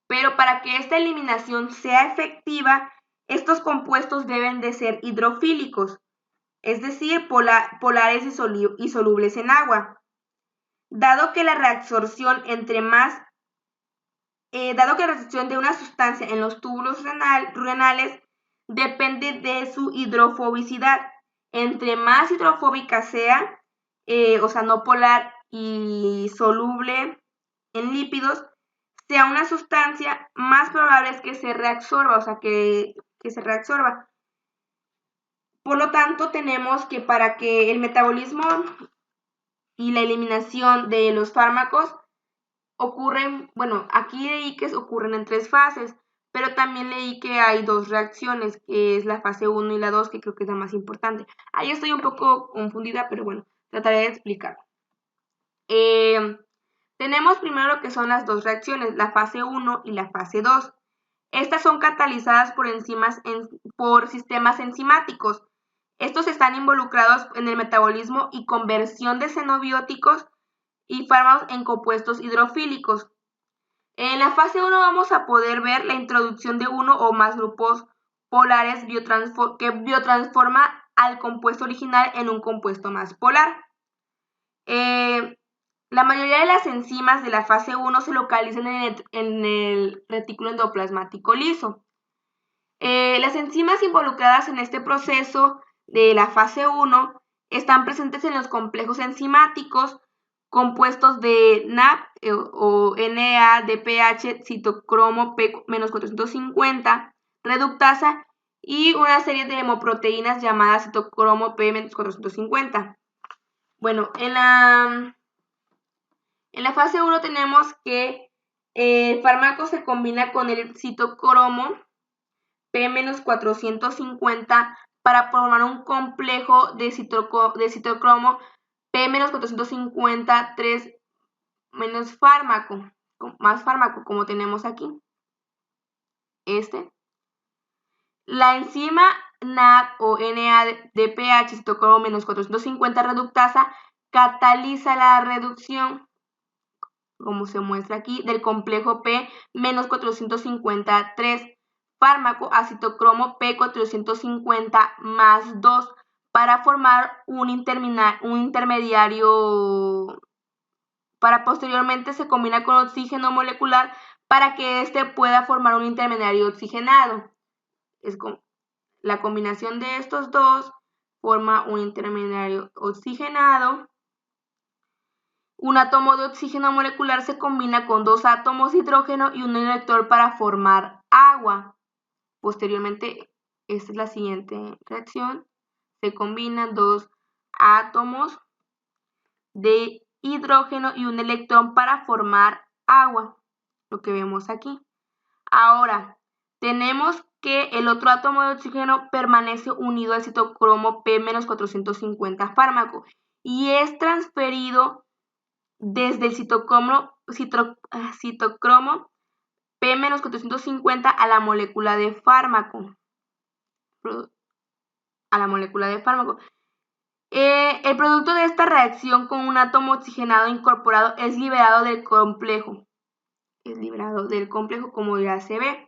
pero para que esta eliminación sea efectiva, estos compuestos deben de ser hidrofílicos, es decir, polares y solubles en agua. Dado que la reabsorción de una sustancia en los túbulos renales depende de su hidrofobicidad. Entre más hidrofóbica sea, no polar y soluble en lípidos, sea una sustancia, más probable es que se reabsorba, que se reabsorba. Por lo tanto, tenemos que para que el metabolismo y la eliminación de los fármacos ocurren, aquí leí que ocurren en 3 fases, pero también leí que hay 2 reacciones, que es la fase 1 y la 2, que creo que es la más importante. Ahí estoy un poco confundida, pero bueno, trataré de explicarlo. Tenemos primero lo que son las 2 reacciones, la fase 1 y la fase 2. Estas son catalizadas por sistemas enzimáticos. Estos están involucrados en el metabolismo y conversión de xenobióticos y fármacos en compuestos hidrofílicos. En la fase 1 vamos a poder ver la introducción de uno o más grupos polares que biotransforma al compuesto original en un compuesto más polar. La mayoría de las enzimas de la fase 1 se localizan en el retículo endoplasmático liso. Las enzimas involucradas en este proceso de la fase 1 están presentes en los complejos enzimáticos compuestos de NAD o NADPH, citocromo P-450, reductasa y una serie de hemoproteínas llamadas citocromo P-450. Bueno, en la fase 1 tenemos que el fármaco se combina con el citocromo P-450 para formar un complejo de citocromo P-450 3 más fármaco, como tenemos aquí. La enzima NAD o NADPH citocromo -450 reductasa cataliza la reducción, como se muestra aquí, del complejo P-450-3 fármaco a citocromo P-450 más 2 para formar un intermediario, para posteriormente se combina con oxígeno molecular para que éste pueda formar un intermediario oxigenado. La combinación de estos dos forma un intermediario oxigenado. Un átomo de oxígeno molecular se combina con dos átomos de hidrógeno y un electrón para formar agua. Posteriormente, esta es la siguiente reacción. Se combinan dos átomos de hidrógeno y un electrón para formar agua, lo que vemos aquí. Ahora, tenemos que el otro átomo de oxígeno permanece unido al citocromo P-450 fármaco y es transferido desde el citocromo P-450 a la molécula de fármaco. El producto de esta reacción con un átomo oxigenado incorporado es liberado del complejo. Como ya se ve.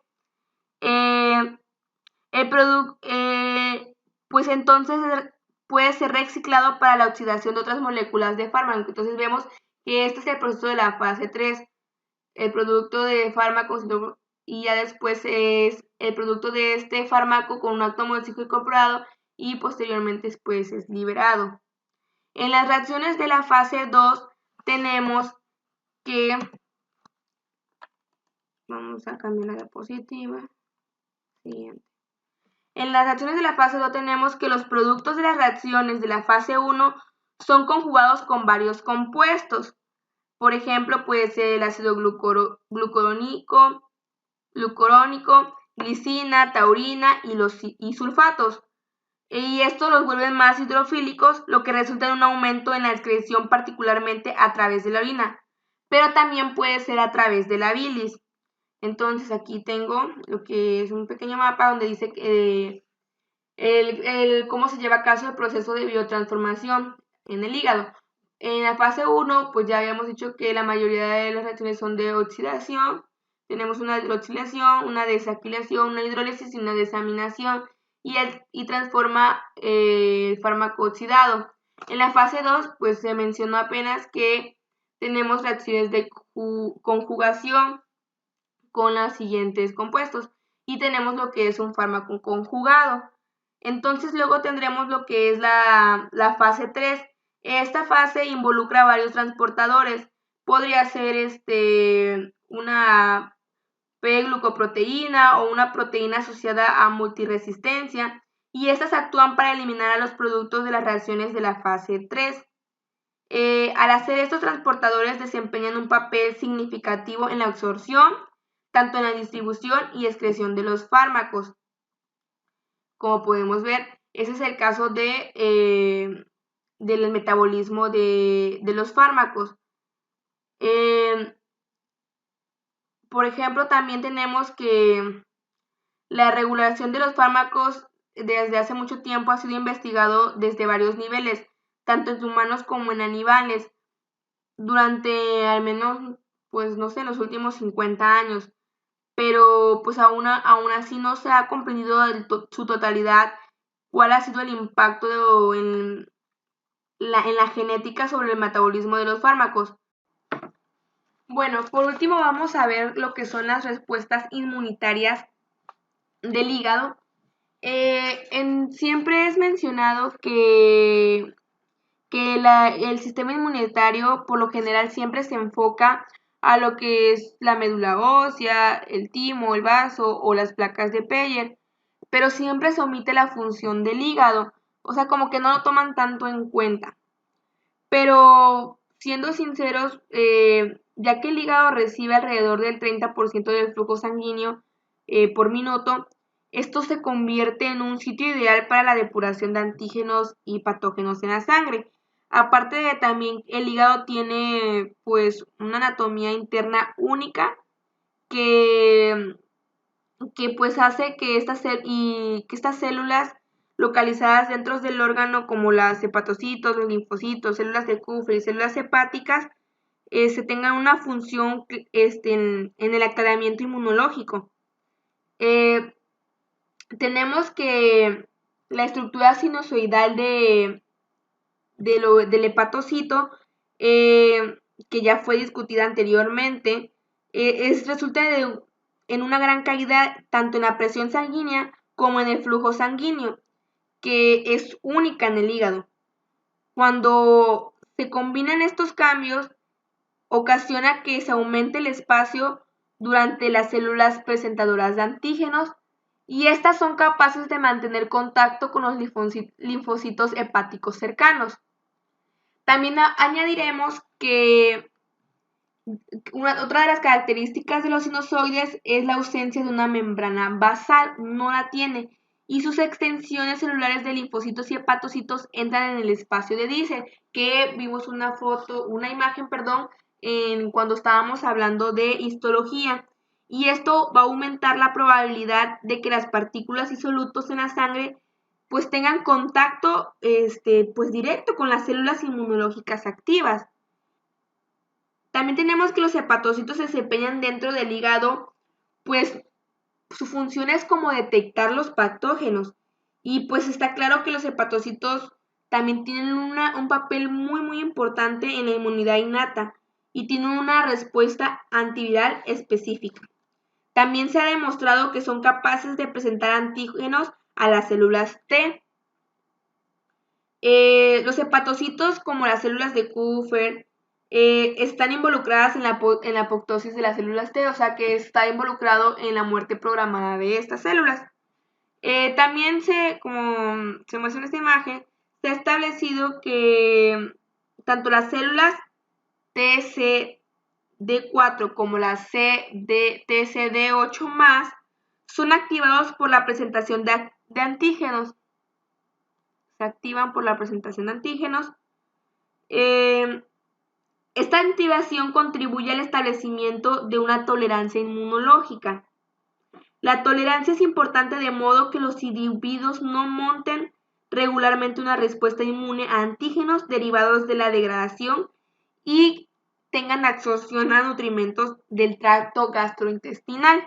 Pues entonces puede ser reciclado para la oxidación de otras moléculas de fármaco. Entonces vemos que este es el proceso de la fase 3. El producto de fármaco y ya después es el producto de este fármaco con un átomo de oxígeno incorporado y posteriormente después es liberado. En las reacciones de la fase 2 tenemos que, vamos a cambiar la diapositiva, siguiente. En las reacciones de la fase 2 tenemos que los productos de las reacciones de la fase 1 son conjugados con varios compuestos. Por ejemplo, puede ser el ácido glucurónico, glicina, taurina y sulfatos. Y esto los vuelve más hidrofílicos, lo que resulta en un aumento en la excreción, particularmente a través de la orina, pero también puede ser a través de la bilis. Entonces aquí tengo lo que es un pequeño mapa donde dice cómo se lleva a cabo el proceso de biotransformación en el hígado. En la fase 1, pues ya habíamos dicho que la mayoría de las reacciones son de oxidación. Tenemos una hidroxilación, una desalquilación, una hidrólisis y una desaminación y transforma el fármaco oxidado. En la fase 2, pues se mencionó apenas que tenemos reacciones de conjugación con los siguientes compuestos y tenemos lo que es un fármaco conjugado. Entonces luego tendremos lo que es la fase 3. Esta fase involucra varios transportadores. Podría ser una P-glucoproteína o una proteína asociada a multiresistencia y estas actúan para eliminar a los productos de las reacciones de la fase 3. Al hacer estos transportadores desempeñan un papel significativo en la absorción, tanto en la distribución y excreción de los fármacos. Como podemos ver, ese es el caso del metabolismo de los fármacos. Por ejemplo, también tenemos que la regulación de los fármacos desde hace mucho tiempo ha sido investigado desde varios niveles, tanto en humanos como en animales, durante al menos, pues no sé, los últimos 50 años. Pero pues aún así no se ha comprendido su totalidad cuál ha sido el impacto en la genética sobre el metabolismo de los fármacos. Bueno, por último vamos a ver lo que son las respuestas inmunitarias del hígado, siempre es mencionado que el sistema inmunitario por lo general siempre se enfoca a lo que es la médula ósea, el timo, el vaso o las placas de Peyer, pero siempre se omite la función del hígado, o sea, como que no lo toman tanto en cuenta. Pero siendo sinceros, ya que el hígado recibe alrededor del 30% del flujo sanguíneo por minuto, esto se convierte en un sitio ideal para la depuración de antígenos y patógenos en la sangre. Aparte de también el hígado tiene pues una anatomía interna única que, que pues hace que estas células localizadas dentro del órgano como las hepatocitos, los linfocitos, células de Kupffer y células hepáticas se tengan una función en el aclaramiento inmunológico. Tenemos que la estructura sinusoidal del hepatocito, que ya fue discutida anteriormente, resulta en una gran caída tanto en la presión sanguínea como en el flujo sanguíneo, que es única en el hígado. Cuando se combinan estos cambios, ocasiona que se aumente el espacio durante las células presentadoras de antígenos y estas son capaces de mantener contacto con los linfocitos hepáticos cercanos. También añadiremos que otra de las características de los sinusoides es la ausencia de una membrana basal, no la tiene, y sus extensiones celulares de linfocitos y hepatocitos entran en el espacio de Dice, que vimos una imagen, cuando estábamos hablando de histología. Y esto va a aumentar la probabilidad de que las partículas y solutos en la sangre pues tengan contacto pues directo con las células inmunológicas activas. También tenemos que los hepatocitos se desempeñan dentro del hígado, pues su función es como detectar los patógenos. Y pues está claro que los hepatocitos también tienen un papel muy importante en la inmunidad innata y tienen una respuesta antiviral específica. También se ha demostrado que son capaces de presentar antígenos a las células T. Los hepatocitos, como las células de Kupffer, están involucradas en la apoptosis de las células T, o sea que está involucrado en la muerte programada de estas células. También como se muestra en esta imagen, se ha establecido que tanto las células TCD4 como las TCD8+, son activados por la presentación de antígenos. Se activan por la presentación de antígenos. Esta activación contribuye al establecimiento de una tolerancia inmunológica. La tolerancia es importante de modo que los individuos no monten regularmente una respuesta inmune a antígenos derivados de la degradación y tengan absorción a nutrimentos del tracto gastrointestinal.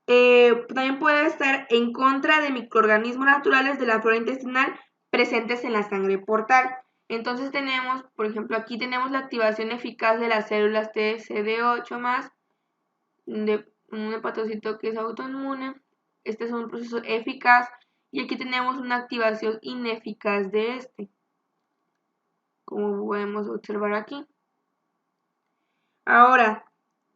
También puede estar en contra de microorganismos naturales de la flora intestinal presentes en la sangre portal. Entonces tenemos, por ejemplo, aquí tenemos la activación eficaz de las células TCD8+, de un hepatocito que es autoinmune. Este es un proceso eficaz y aquí tenemos una activación ineficaz de este, como podemos observar aquí. Ahora,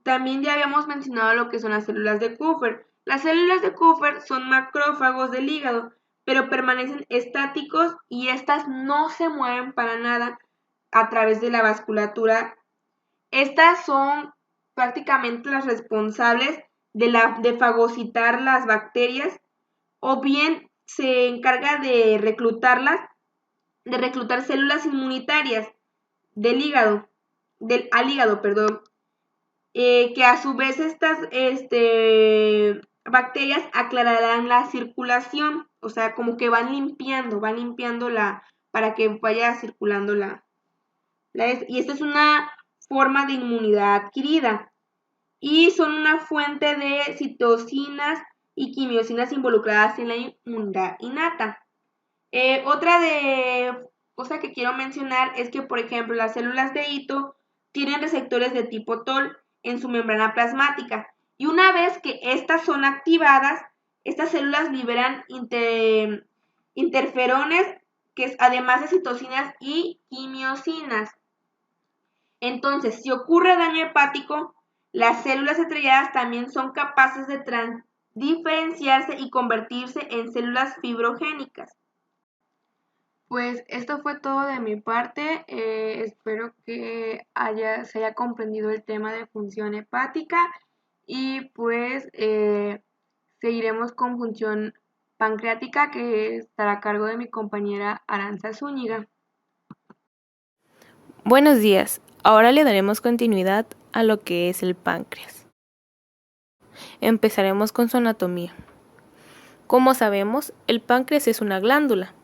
también ya habíamos mencionado lo que son las células de Kupffer. Las células de Kupffer son macrófagos del hígado, pero permanecen estáticos y estas no se mueven para nada a través de la vasculatura. Estas son prácticamente las responsables de fagocitar las bacterias, o bien se encarga de reclutar células inmunitarias del hígado, al hígado, que a su vez estas bacterias aclararán la circulación, o sea, como que van limpiando para que vaya circulando y esta es una forma de inmunidad adquirida y son una fuente de citocinas y quimiosinas involucradas en la inmunidad innata. Otra cosa que quiero mencionar es que, por ejemplo, las células de hito tienen receptores de tipo TOL en su membrana plasmática y una vez que estas son activadas, Estas células liberan interferones, además de citocinas y quimiosinas. Entonces, si ocurre daño hepático, las células estrelladas también son capaces de diferenciarse y convertirse en células fibrogénicas. Pues esto fue todo de mi parte. Espero que se haya comprendido el tema de función hepática y pues seguiremos con función pancreática, que estará a cargo de mi compañera Aranza Zúñiga. Buenos días. Ahora le daremos continuidad a lo que es el páncreas. Empezaremos con su anatomía. Como sabemos, el páncreas es una glándula.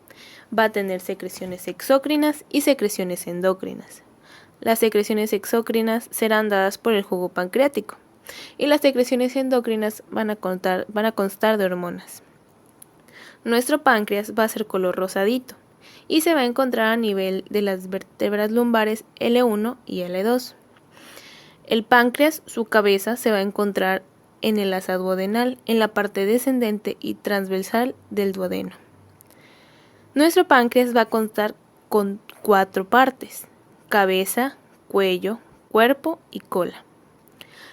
Va a tener secreciones exócrinas y secreciones endócrinas. Las secreciones exócrinas serán dadas por el jugo pancreático y las secreciones endócrinas van a constar de hormonas. Nuestro páncreas va a ser color rosadito y se va a encontrar a nivel de las vértebras lumbares L1 y L2. El páncreas, su cabeza, se va a encontrar en el asa duodenal, en la parte descendente y transversal del duodeno. Nuestro páncreas va a constar con 4 partes: cabeza, cuello, cuerpo y cola.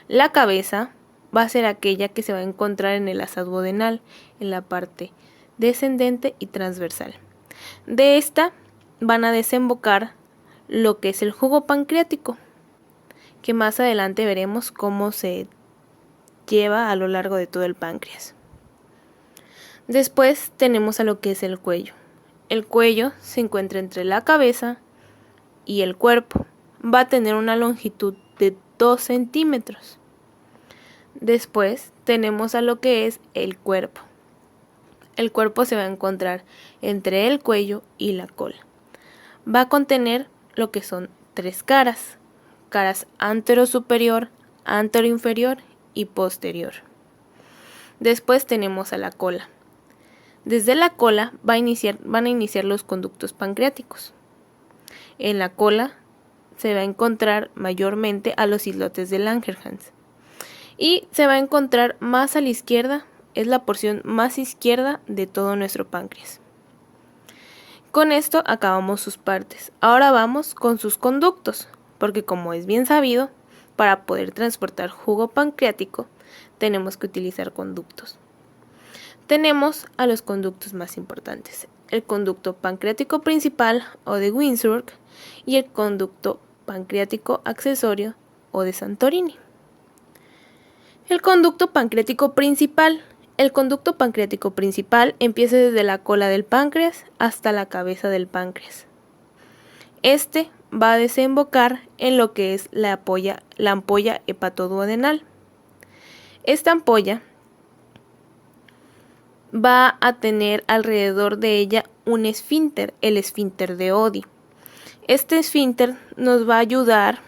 La cabeza va a ser aquella que se va a encontrar en el asa duodenal, en la parte descendente y transversal. De esta van a desembocar lo que es el jugo pancreático, que más adelante veremos cómo se lleva a lo largo de todo el páncreas. Después tenemos a lo que es el cuello. El cuello se encuentra entre la cabeza y el cuerpo. Va a tener una longitud de 2 centímetros. Después tenemos a lo que es el cuerpo. El cuerpo se va a encontrar entre el cuello y la cola. Va a contener lo que son 3 caras: antero-superior, antero-inferior y posterior. Después tenemos a la cola. Desde la cola van a iniciar los conductos pancreáticos. En la cola se va a encontrar mayormente a los islotes de Langerhans. Y se va a encontrar más a la izquierda, es la porción más izquierda de todo nuestro páncreas. Con esto acabamos sus partes. Ahora vamos con sus conductos, porque como es bien sabido, para poder transportar jugo pancreático tenemos que utilizar conductos. Tenemos a los conductos más importantes: el conducto pancreático principal o de Windsor y el conducto pancreático accesorio o de Santorini. El conducto pancreático principal. El conducto pancreático principal empieza desde la cola del páncreas hasta la cabeza del páncreas. Este va a desembocar en lo que es la ampolla hepatoduodenal. Esta ampolla va a tener alrededor de ella un esfínter, el esfínter de Oddi. Este esfínter nos va a ayudar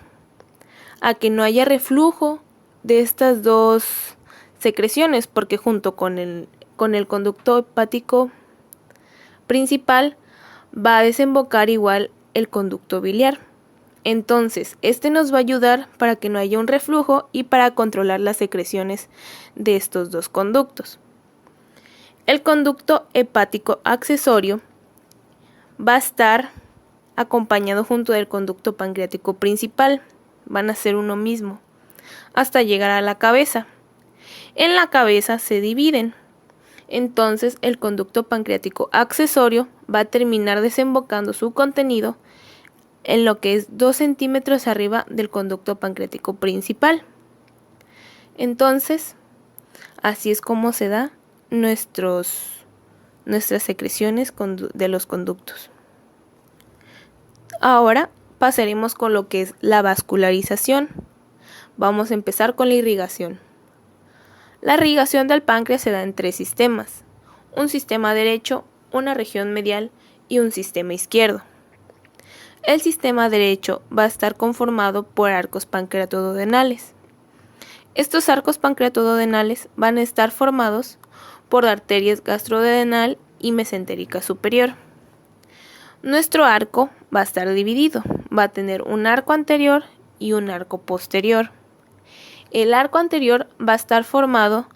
a que no haya reflujo de estas dos secreciones, porque junto con el conducto hepático principal va a desembocar igual el conducto biliar. Entonces, este nos va a ayudar para que no haya un reflujo y para controlar las secreciones de estos dos conductos. El conducto hepático accesorio va a estar acompañado junto del conducto pancreático principal. Van a ser uno mismo hasta llegar a la cabeza. En la cabeza se dividen. Entonces, el conducto pancreático accesorio va a terminar desembocando su contenido en lo que es 2 centímetros arriba del conducto pancreático principal. Entonces, así es como se da nuestras secreciones de los conductos. Ahora pasaremos con lo que es la vascularización. Vamos a empezar con la irrigación. La irrigación del páncreas se da en 3 sistemas: un sistema derecho, una región medial y un sistema izquierdo. El sistema derecho va a estar conformado por arcos pancreatoduodenales. Estos arcos pancreatoduodenales van a estar formados por arterias gastroduodenal y mesentérica superior. Nuestro arco va a estar dividido, va a tener un arco anterior y un arco posterior. El arco anterior va a estar formado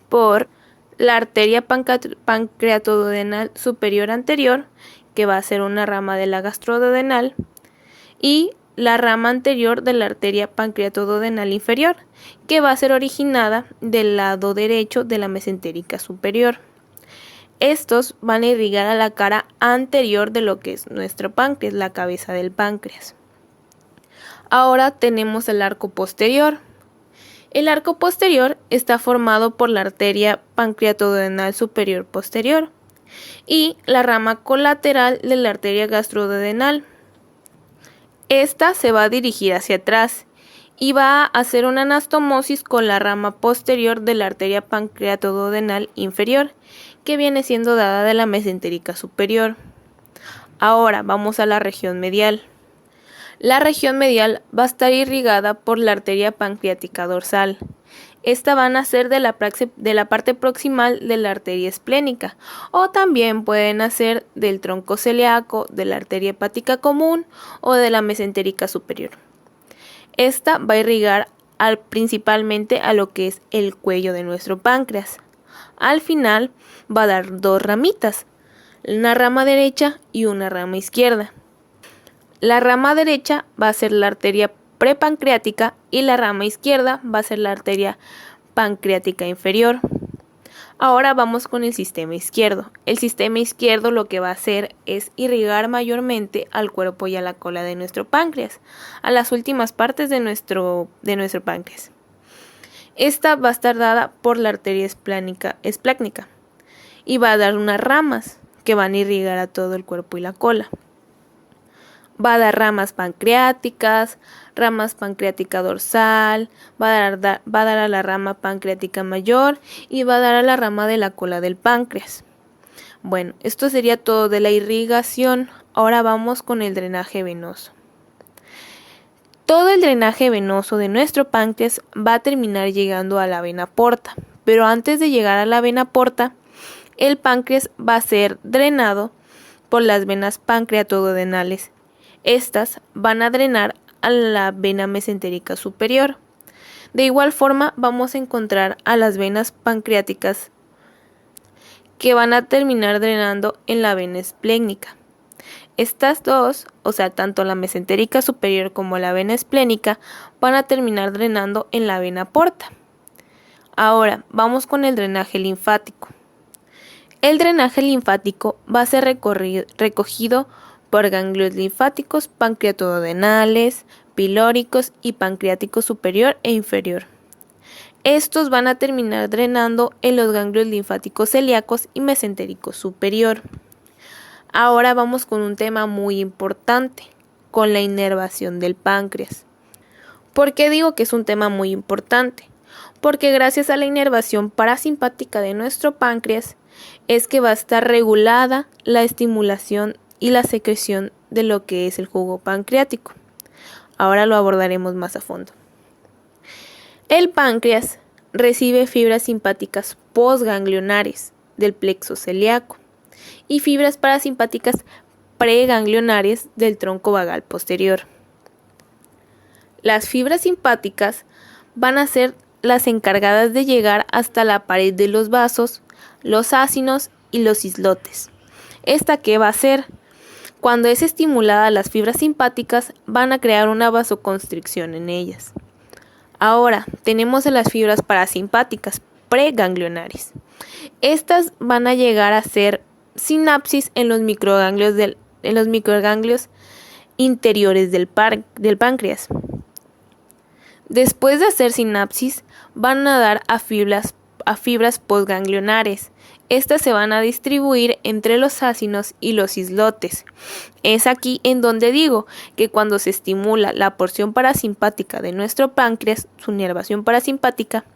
por la arteria pancreatoduodenal superior anterior, que va a ser una rama de la gastroduodenal, y la rama anterior de la arteria pancreatoduodenal inferior, que va a ser originada del lado derecho de la mesentérica superior. Estos van a irrigar a la cara anterior de lo que es nuestro páncreas, la cabeza del páncreas. Ahora tenemos el arco posterior. El arco posterior está formado por la arteria pancreatoduodenal superior posterior y la rama colateral de la arteria gastroduodenal. Esta se va a dirigir hacia atrás y va a hacer una anastomosis con la rama posterior de la arteria pancreatoduodenal inferior, que viene siendo dada de la mesentérica superior. Ahora vamos a la región medial. La región medial va a estar irrigada por la arteria pancreática dorsal. Esta va a nacer de la parte proximal de la arteria esplénica, o también puede nacer del tronco celíaco, de la arteria hepática común o de la mesentérica superior. Esta va a irrigar principalmente a lo que es el cuello de nuestro páncreas. Al final va a dar dos ramitas, una rama derecha y una rama izquierda. La rama derecha va a ser la arteria prepancreática y la rama izquierda va a ser la arteria pancreática inferior. Ahora vamos con el sistema izquierdo. El sistema izquierdo lo que va a hacer es irrigar mayormente al cuerpo y a la cola de nuestro páncreas, a las últimas partes de nuestro páncreas. Esta va a estar dada por la arteria esplácnica y va a dar unas ramas que van a irrigar a todo el cuerpo y la cola. Va a dar ramas pancreáticas, ramas pancreática dorsal, va a dar a la rama pancreática mayor y va a dar a la rama de la cola del páncreas. Bueno, esto sería todo de la irrigación. Ahora vamos con el drenaje venoso. Todo el drenaje venoso de nuestro páncreas va a terminar llegando a la vena porta, pero antes de llegar a la vena porta, el páncreas va a ser drenado por las venas pancreatoduodenales. Estas van a drenar a la vena mesentérica superior. De igual forma vamos a encontrar a las venas pancreáticas que van a terminar drenando en la vena esplénica. Estas dos, o sea, tanto la mesentérica superior como la vena esplénica, van a terminar drenando en la vena porta. Ahora vamos con el drenaje linfático. El drenaje linfático va a ser recogido por ganglios linfáticos pancreatoduodenales, pilóricos y pancreático superior e inferior. Estos van a terminar drenando en los ganglios linfáticos celíacos y mesentérico superior. Ahora vamos con un tema muy importante, con la inervación del páncreas. ¿Por qué digo que es un tema muy importante? Porque gracias a la inervación parasimpática de nuestro páncreas es que va a estar regulada la estimulación y la secreción de lo que es el jugo pancreático. Ahora lo abordaremos más a fondo. El páncreas recibe fibras simpáticas postganglionares del plexo celíaco y fibras parasimpáticas preganglionares del tronco vagal posterior. Las fibras simpáticas van a ser las encargadas de llegar hasta la pared de los vasos, los ácinos y los islotes. ¿Esta qué va a hacer? Cuando es estimulada las fibras simpáticas, van a crear una vasoconstricción en ellas. Ahora, tenemos a las fibras parasimpáticas preganglionares. Estas van a llegar a hacer sinapsis en los microganglios interiores del páncreas. Después de hacer sinapsis, van a dar a fibras postganglionares. Estas se van a distribuir entre los ácinos y los islotes. Es aquí en donde digo que cuando se estimula la porción parasimpática de nuestro páncreas, su inervación parasimpática,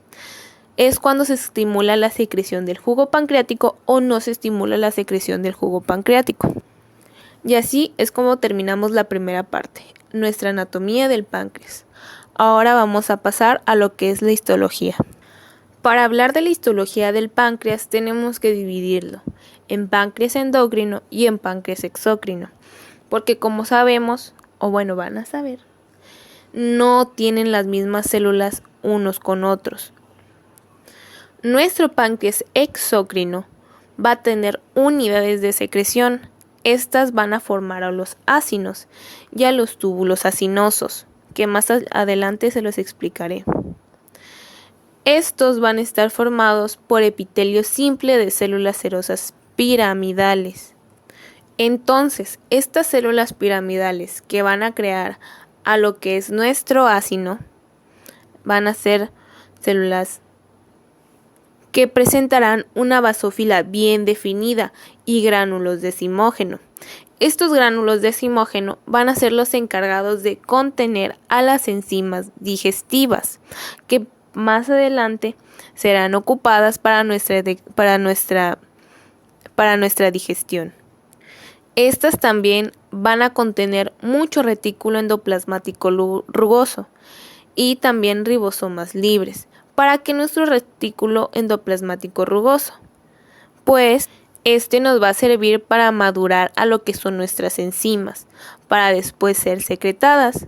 es cuando se estimula la secreción del jugo pancreático o no se estimula la secreción del jugo pancreático. Y así es como terminamos la primera parte, nuestra anatomía del páncreas. Ahora vamos a pasar a lo que es la histología. Para hablar de la histología del páncreas tenemos que dividirlo en páncreas endocrino y en páncreas exócrino, porque como sabemos, o bueno van a saber, no tienen las mismas células unos con otros. Nuestro páncreas exócrino va a tener unidades de secreción. Estas van a formar a los ácinos y a los túbulos acinosos, que más adelante se los explicaré. Estos van a estar formados por epitelio simple de células serosas piramidales. Entonces, estas células piramidales que van a crear a lo que es nuestro ácino van a ser células que presentarán una basófila bien definida y gránulos decimógeno. Estos gránulos decimógeno van a ser los encargados de contener a las enzimas digestivas, que más adelante serán ocupadas para nuestra digestión. Estas también van a contener mucho retículo endoplasmático rugoso y también ribosomas libres. ¿Para qué nuestro retículo endoplasmático rugoso? Pues este nos va a servir para madurar a lo que son nuestras enzimas, para después ser secretadas.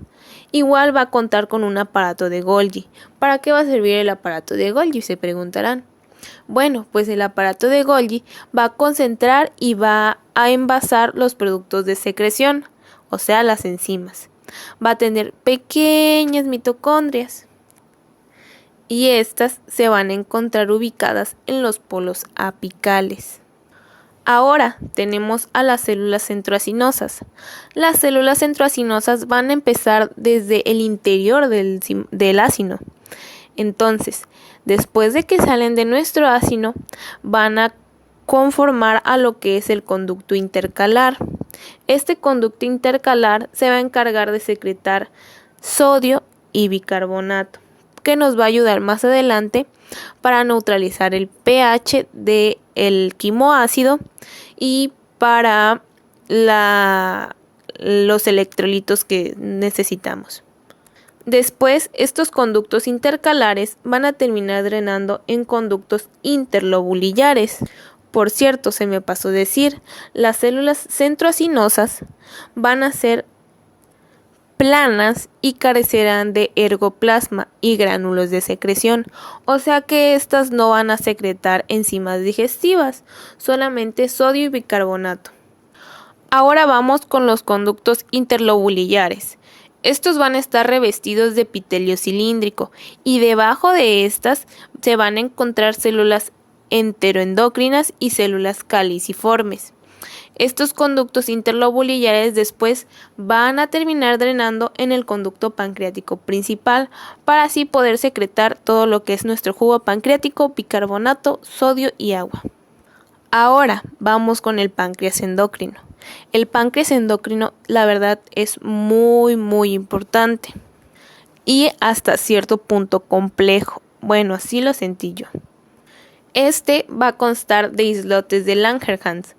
Igual va a contar con un aparato de Golgi. ¿Para qué va a servir el aparato de Golgi? Se preguntarán. Bueno, pues el aparato de Golgi va a concentrar y va a envasar los productos de secreción, o sea, las enzimas. Va a tener pequeñas mitocondrias y estas se van a encontrar ubicadas en los polos apicales. Ahora tenemos a las células centroacinosas. Las células centroacinosas van a empezar desde el interior del ácino. Entonces, después de que salen de nuestro ácino, van a conformar a lo que es el conducto intercalar. Este conducto intercalar se va a encargar de secretar sodio y bicarbonato, que nos va a ayudar más adelante para neutralizar el pH del quimoácido y para los electrolitos que necesitamos. Después, estos conductos intercalares van a terminar drenando en conductos interlobulillares. Por cierto, se me pasó decir, las células centroacinosas van a ser planas y carecerán de ergoplasma y gránulos de secreción, o sea que estas no van a secretar enzimas digestivas, solamente sodio y bicarbonato. Ahora vamos con los conductos interlobulillares. Estos van a estar revestidos de epitelio cilíndrico y debajo de estas se van a encontrar células enteroendocrinas y células caliciformes. Estos conductos interlobulillares después van a terminar drenando en el conducto pancreático principal para así poder secretar todo lo que es nuestro jugo pancreático, bicarbonato, sodio y agua. Ahora vamos con el páncreas endocrino. El páncreas endocrino, la verdad, es muy importante y hasta cierto punto complejo. Bueno, así lo sentí yo. Este va a constar de islotes de Langerhans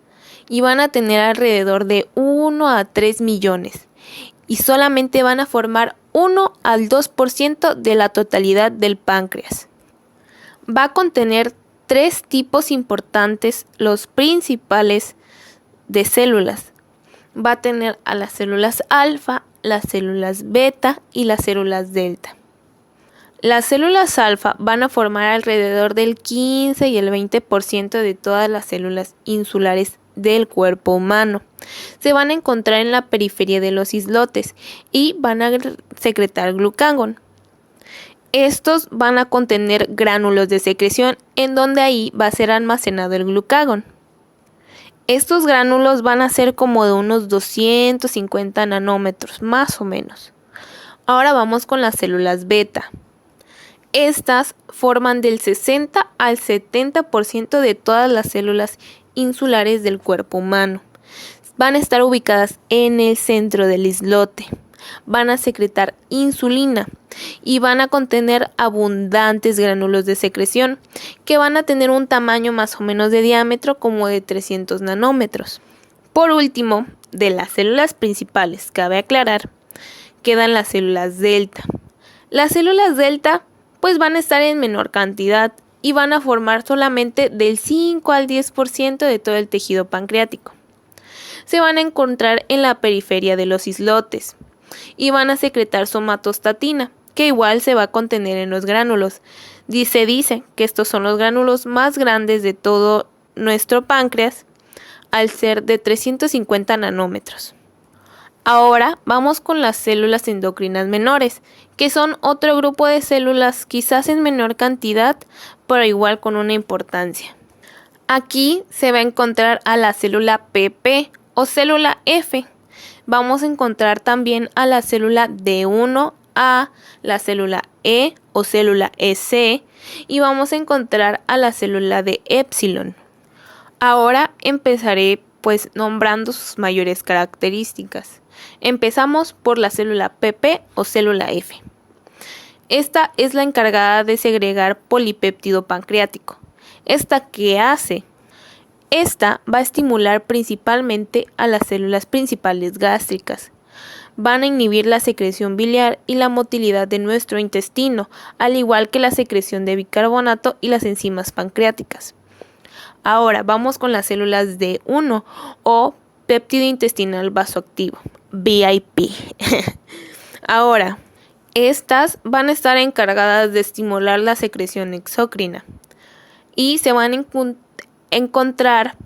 y van a tener alrededor de 1 a 3 millones y solamente van a formar 1 al 2% de la totalidad del páncreas. Va a contener 3 tipos importantes, los principales de células. Va a tener a las células alfa, las células beta y las células delta. Las células alfa van a formar alrededor del 15 y el 20% de todas las células insulares del cuerpo humano. Se van a encontrar en la periferia de los islotes y van a secretar glucagón. Estos van a contener gránulos de secreción en donde ahí va a ser almacenado el glucagón. Estos gránulos van a ser como de unos 250 nanómetros, más o menos. Ahora vamos con las células beta. Estas forman del 60 al 70% de todas las células insulares del cuerpo humano. Van a estar ubicadas en el centro del islote. Van a secretar insulina y van a contener abundantes gránulos de secreción que van a tener un tamaño más o menos de diámetro como de 300 nanómetros. Por último, de las células principales, cabe aclarar, quedan las células delta. Las células delta pues van a estar en menor cantidad y van a formar solamente del 5 al 10% de todo el tejido pancreático. Se van a encontrar en la periferia de los islotes y van a secretar somatostatina, que igual se va a contener en los gránulos. Se dice que estos son los gránulos más grandes de todo nuestro páncreas, al ser de 350 nanómetros. Ahora vamos con las células endocrinas menores, que son otro grupo de células quizás en menor cantidad, pero igual con una importancia. Aquí se va a encontrar a la célula PP o célula F. Vamos a encontrar también a la célula D1A, la célula E o célula EC, y vamos a encontrar a la célula de épsilon. Ahora empezaré nombrando sus mayores características. Empezamos por la célula PP o célula F. Esta es la encargada de segregar polipéptido pancreático. ¿Esta qué hace? Esta va a estimular principalmente a las células principales gástricas. Van a inhibir la secreción biliar y la motilidad de nuestro intestino, al igual que la secreción de bicarbonato y las enzimas pancreáticas. Ahora vamos con las células D1 o péptido intestinal vasoactivo, VIP. Ahora, estas van a estar encargadas de estimular la secreción exócrina y se van a encontrar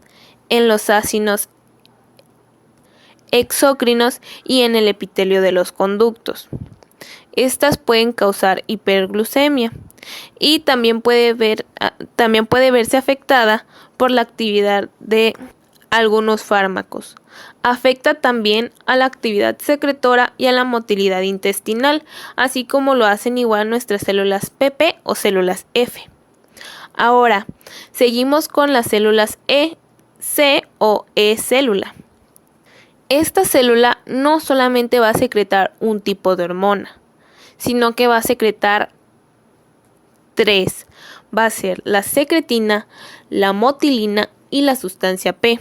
en los ácidos exócrinos y en el epitelio de los conductos. Estas pueden causar hiperglucemia y también puede verse afectada por la actividad de algunos fármacos. Afecta también a la actividad secretora y a la motilidad intestinal, así como lo hacen igual nuestras células PP o células F. Ahora, seguimos con las células E, C o E célula. Esta célula no solamente va a secretar un tipo de hormona, sino que va a secretar 3. Va a ser la secretina, la motilina y la sustancia P.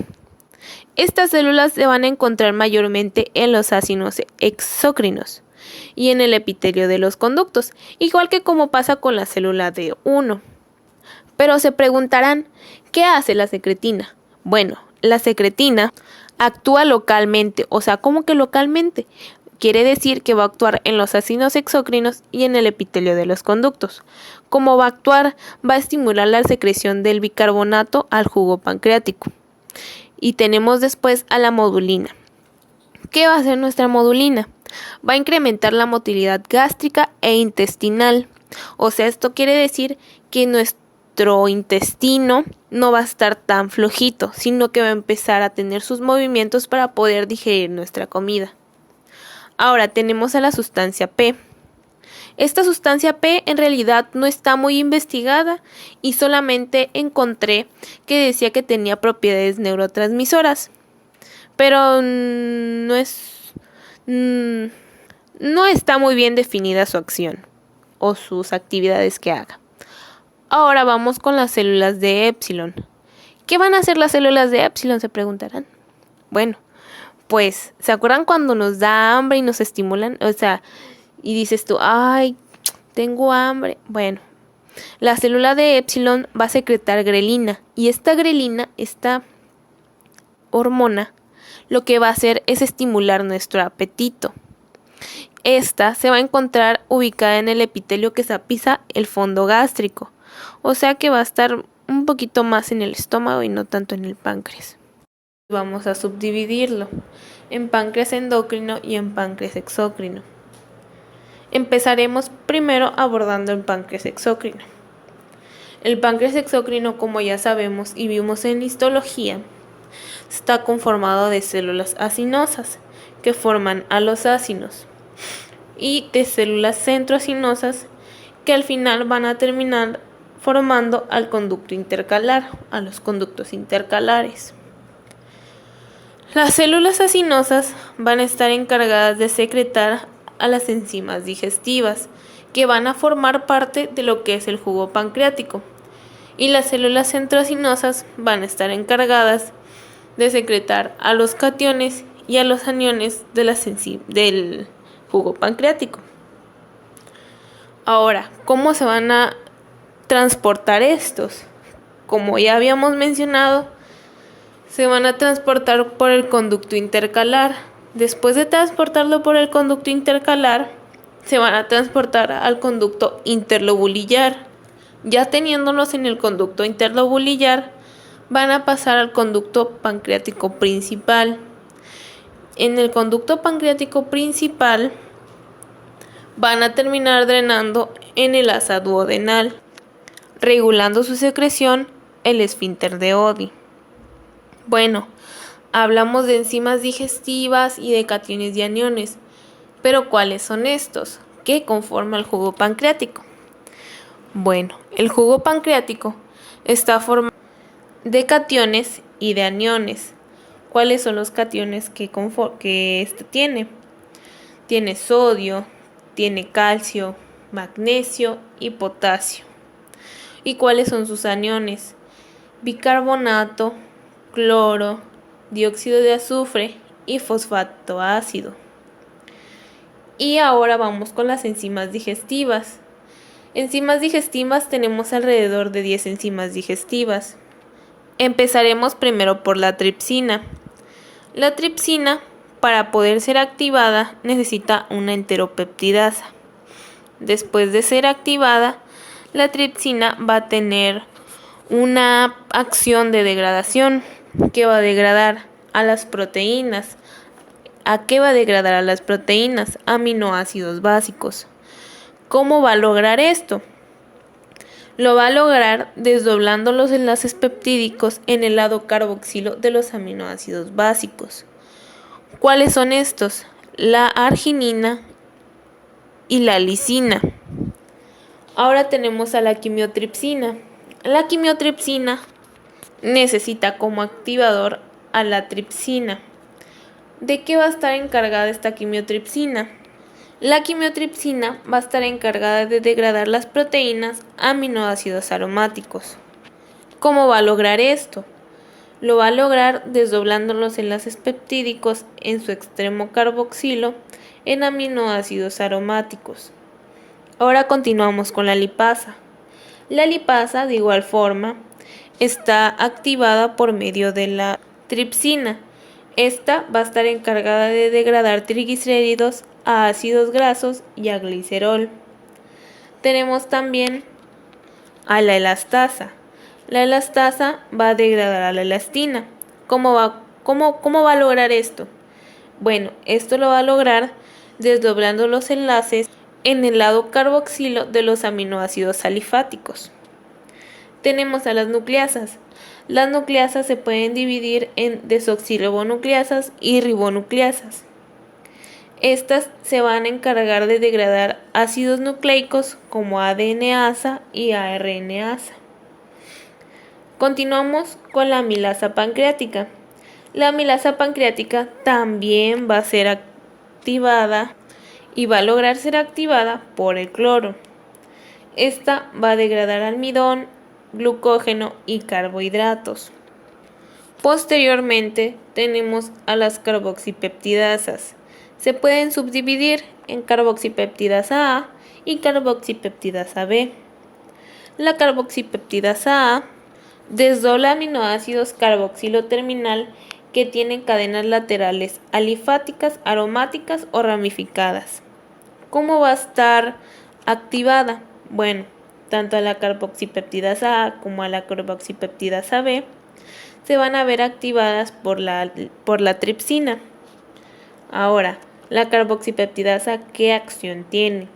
Estas células se van a encontrar mayormente en los ácidos exócrinos y en el epitelio de los conductos, igual que como pasa con la célula D1. Pero se preguntarán, ¿qué hace la secretina? Bueno, la secretina actúa localmente, ¿cómo que localmente? Quiere decir que va a actuar en los ácidos exócrinos y en el epitelio de los conductos. ¿Cómo va a actuar? Va a estimular la secreción del bicarbonato al jugo pancreático. Y tenemos después a la modulina. ¿Qué va a hacer nuestra modulina? Va a incrementar la motilidad gástrica e intestinal. Esto quiere decir que nuestro intestino no va a estar tan flojito, sino que va a empezar a tener sus movimientos para poder digerir nuestra comida. Ahora tenemos a la sustancia P. Esta sustancia P en realidad no está muy investigada y solamente encontré que decía que tenía propiedades neurotransmisoras, pero no está muy bien definida su acción o sus actividades que haga. Ahora vamos con las células de épsilon. ¿Qué van a hacer las células de épsilon? Se preguntarán. Bueno, pues, ¿se acuerdan cuando nos da hambre y nos estimulan? Y dices tú, ay, tengo hambre. Bueno, la célula de épsilon va a secretar grelina y esta grelina, esta hormona, lo que va a hacer es estimular nuestro apetito. Esta se va a encontrar ubicada en el epitelio que tapiza el fondo gástrico, que va a estar un poquito más en el estómago y no tanto en el páncreas. Vamos a subdividirlo en páncreas endocrino y en páncreas exócrino. Empezaremos primero abordando el páncreas exócrino. El páncreas exócrino, como ya sabemos y vimos en la histología, está conformado de células acinosas que forman a los ácidos y de células centroacinosas que al final van a terminar formando al conducto intercalar, a los conductos intercalares. Las células acinosas van a estar encargadas de secretar a las enzimas digestivas, que van a formar parte de lo que es el jugo pancreático. Y las células centroacinosas van a estar encargadas de secretar a los cationes y a los aniones del jugo pancreático. Ahora, ¿cómo se van a transportar estos? Como ya habíamos mencionado, se van a transportar por el conducto intercalar. Después de transportarlo por el conducto intercalar, se van a transportar al conducto interlobulillar. Ya teniéndolos en el conducto interlobulillar, van a pasar al conducto pancreático principal. En el conducto pancreático principal van a terminar drenando en el asa duodenal, regulando su secreción el esfínter de Oddi. Bueno, hablamos de enzimas digestivas y de cationes y aniones, pero ¿cuáles son estos? ¿Qué conforma el jugo pancreático? Bueno, el jugo pancreático está formado de cationes y de aniones. ¿Cuáles son los cationes que este tiene? Tiene sodio, tiene calcio, magnesio y potasio. ¿Y cuáles son sus aniones? Bicarbonato, cloro, dióxido de azufre y fosfato ácido. Y ahora vamos con las enzimas digestivas. Enzimas digestivas tenemos alrededor de 10 enzimas digestivas. Empezaremos primero por la tripsina. La tripsina, para poder ser activada, necesita una enteropeptidasa. Después de ser activada, la tripsina va a tener una acción de degradación que va a degradar a las proteínas. ¿A qué va a degradar a las proteínas? Aminoácidos básicos. ¿Cómo va a lograr esto? Lo va a lograr desdoblando los enlaces peptídicos en el lado carboxilo de los aminoácidos básicos. ¿Cuáles son estos? La arginina y la lisina. Ahora tenemos a la quimiotripsina. La quimiotripsina necesita como activador a la tripsina. ¿De qué va a estar encargada esta quimiotripsina? La quimiotripsina va a estar encargada de degradar las proteínas a aminoácidos aromáticos. ¿Cómo va a lograr esto? Lo va a lograr desdoblando los enlaces peptídicos en su extremo carboxilo en aminoácidos aromáticos. Ahora continuamos con la lipasa. La lipasa, de igual forma, está activada por medio de la tripsina. Esta va a estar encargada de degradar triglicéridos a ácidos grasos y a glicerol. Tenemos también a la elastasa. La elastasa va a degradar a la elastina. ¿Cómo va a lograr esto? Bueno, esto lo va a lograr desdoblando los enlaces en el lado carboxilo de los aminoácidos alifáticos. Tenemos a las nucleasas. Las nucleasas se pueden dividir en desoxirribonucleasas y ribonucleasas. Estas se van a encargar de degradar ácidos nucleicos como ADNasa y ARNasa. Continuamos con la amilasa pancreática. La amilasa pancreática también va a ser activada y va a lograr ser activada por el cloro. Esta va a degradar almidón, glucógeno y carbohidratos. Posteriormente tenemos a las carboxipeptidasas. Se pueden subdividir en carboxipeptidasa A y carboxipeptidasa B. La carboxipeptidasa A desdobla aminoácidos carboxilo terminal que tienen cadenas laterales alifáticas, aromáticas o ramificadas. ¿Cómo va a estar activada? Bueno, tanto a la carboxipeptidasa A como a la carboxipeptidasa B se van a ver activadas por la tripsina. Ahora, la carboxipeptidasa, ¿qué acción tiene?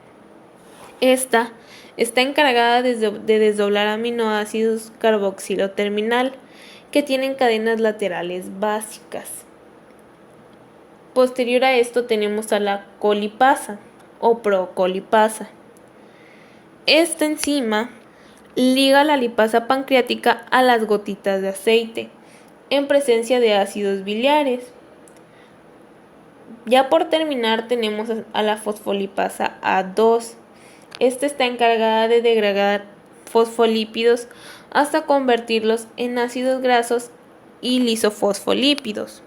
Esta está encargada de desdoblar aminoácidos carboxilo terminal que tienen cadenas laterales básicas. Posterior a esto tenemos a la colipasa o procolipasa. Esta enzima liga la lipasa pancreática a las gotitas de aceite en presencia de ácidos biliares. Ya por terminar tenemos a la fosfolipasa A2. Esta está encargada de degradar fosfolípidos hasta convertirlos en ácidos grasos y lisofosfolípidos.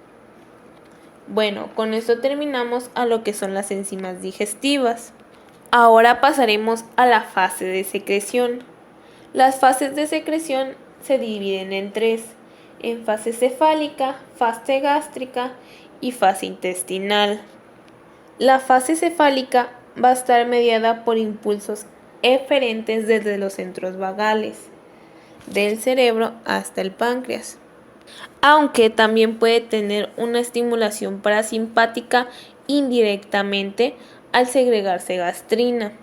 Bueno, con esto terminamos a lo que son las enzimas digestivas. Ahora pasaremos a la fase de secreción. Las fases de secreción se dividen en tres: en fase cefálica, fase gástrica y fase intestinal. La fase cefálica va a estar mediada por impulsos eferentes desde los centros vagales del cerebro hasta el páncreas, aunque también puede tener una estimulación parasimpática indirectamente al segregarse gastrina.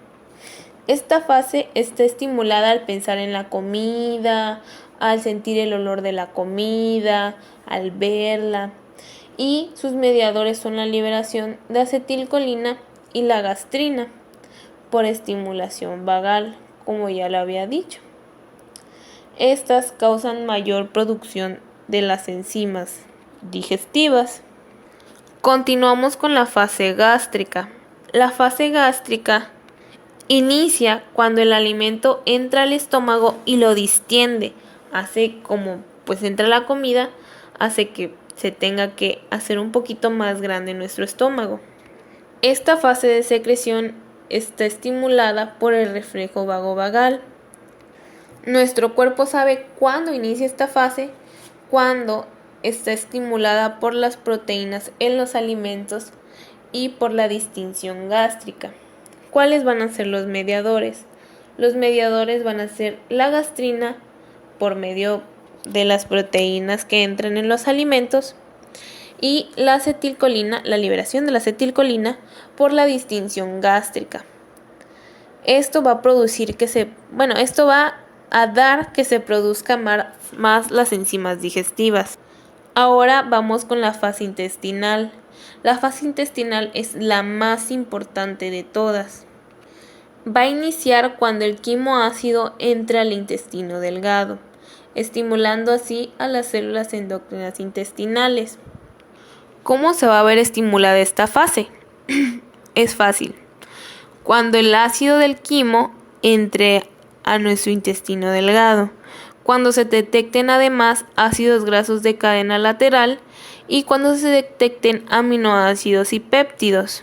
Esta fase está estimulada al pensar en la comida, al sentir el olor de la comida, al verla, y sus mediadores son la liberación de acetilcolina y la gastrina por estimulación vagal, como ya lo había dicho. Estas causan mayor producción de las enzimas digestivas. Continuamos con la fase gástrica. La fase gástrica inicia cuando el alimento entra al estómago y lo distiende. Hace como pues entra la comida, hace que se tenga que hacer un poquito más grande nuestro estómago. Esta fase de secreción está estimulada por el reflejo vagovagal. Nuestro cuerpo sabe cuándo inicia esta fase, cuando está estimulada por las proteínas en los alimentos y por la distinción gástrica. ¿Cuáles van a ser los mediadores? Los mediadores van a ser la gastrina por medio de las proteínas que entran en los alimentos y la acetilcolina, la liberación de la acetilcolina por la distinción gástrica. Esto va a producir esto va a dar que se produzcan más las enzimas digestivas. Ahora vamos con la fase intestinal. La fase intestinal es la más importante de todas. Va a iniciar cuando el quimo ácido entra al intestino delgado, estimulando así a las células endocrinas intestinales. ¿Cómo se va a ver estimulada esta fase? Es fácil. Cuando el ácido del quimo entre a nuestro intestino delgado, cuando se detecten además ácidos grasos de cadena lateral y cuando se detecten aminoácidos y péptidos.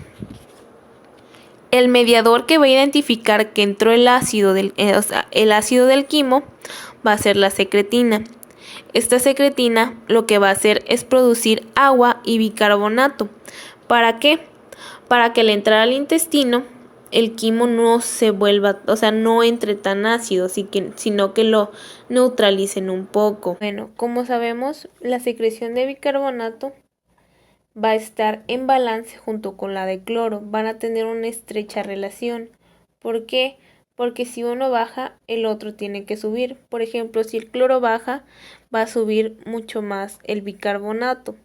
El mediador que va a identificar que entró el ácido del quimo va a ser la secretina. Esta secretina lo que va a hacer es producir agua y bicarbonato. ¿Para qué? Para que al entrar al intestino el quimo no se vuelva, no entre tan ácido, sino que lo neutralicen un poco. Bueno, como sabemos, la secreción de bicarbonato va a estar en balance junto con la de cloro, van a tener una estrecha relación. ¿Por qué? Porque si uno baja, el otro tiene que subir. Por ejemplo, si el cloro baja, va a subir mucho más el bicarbonato,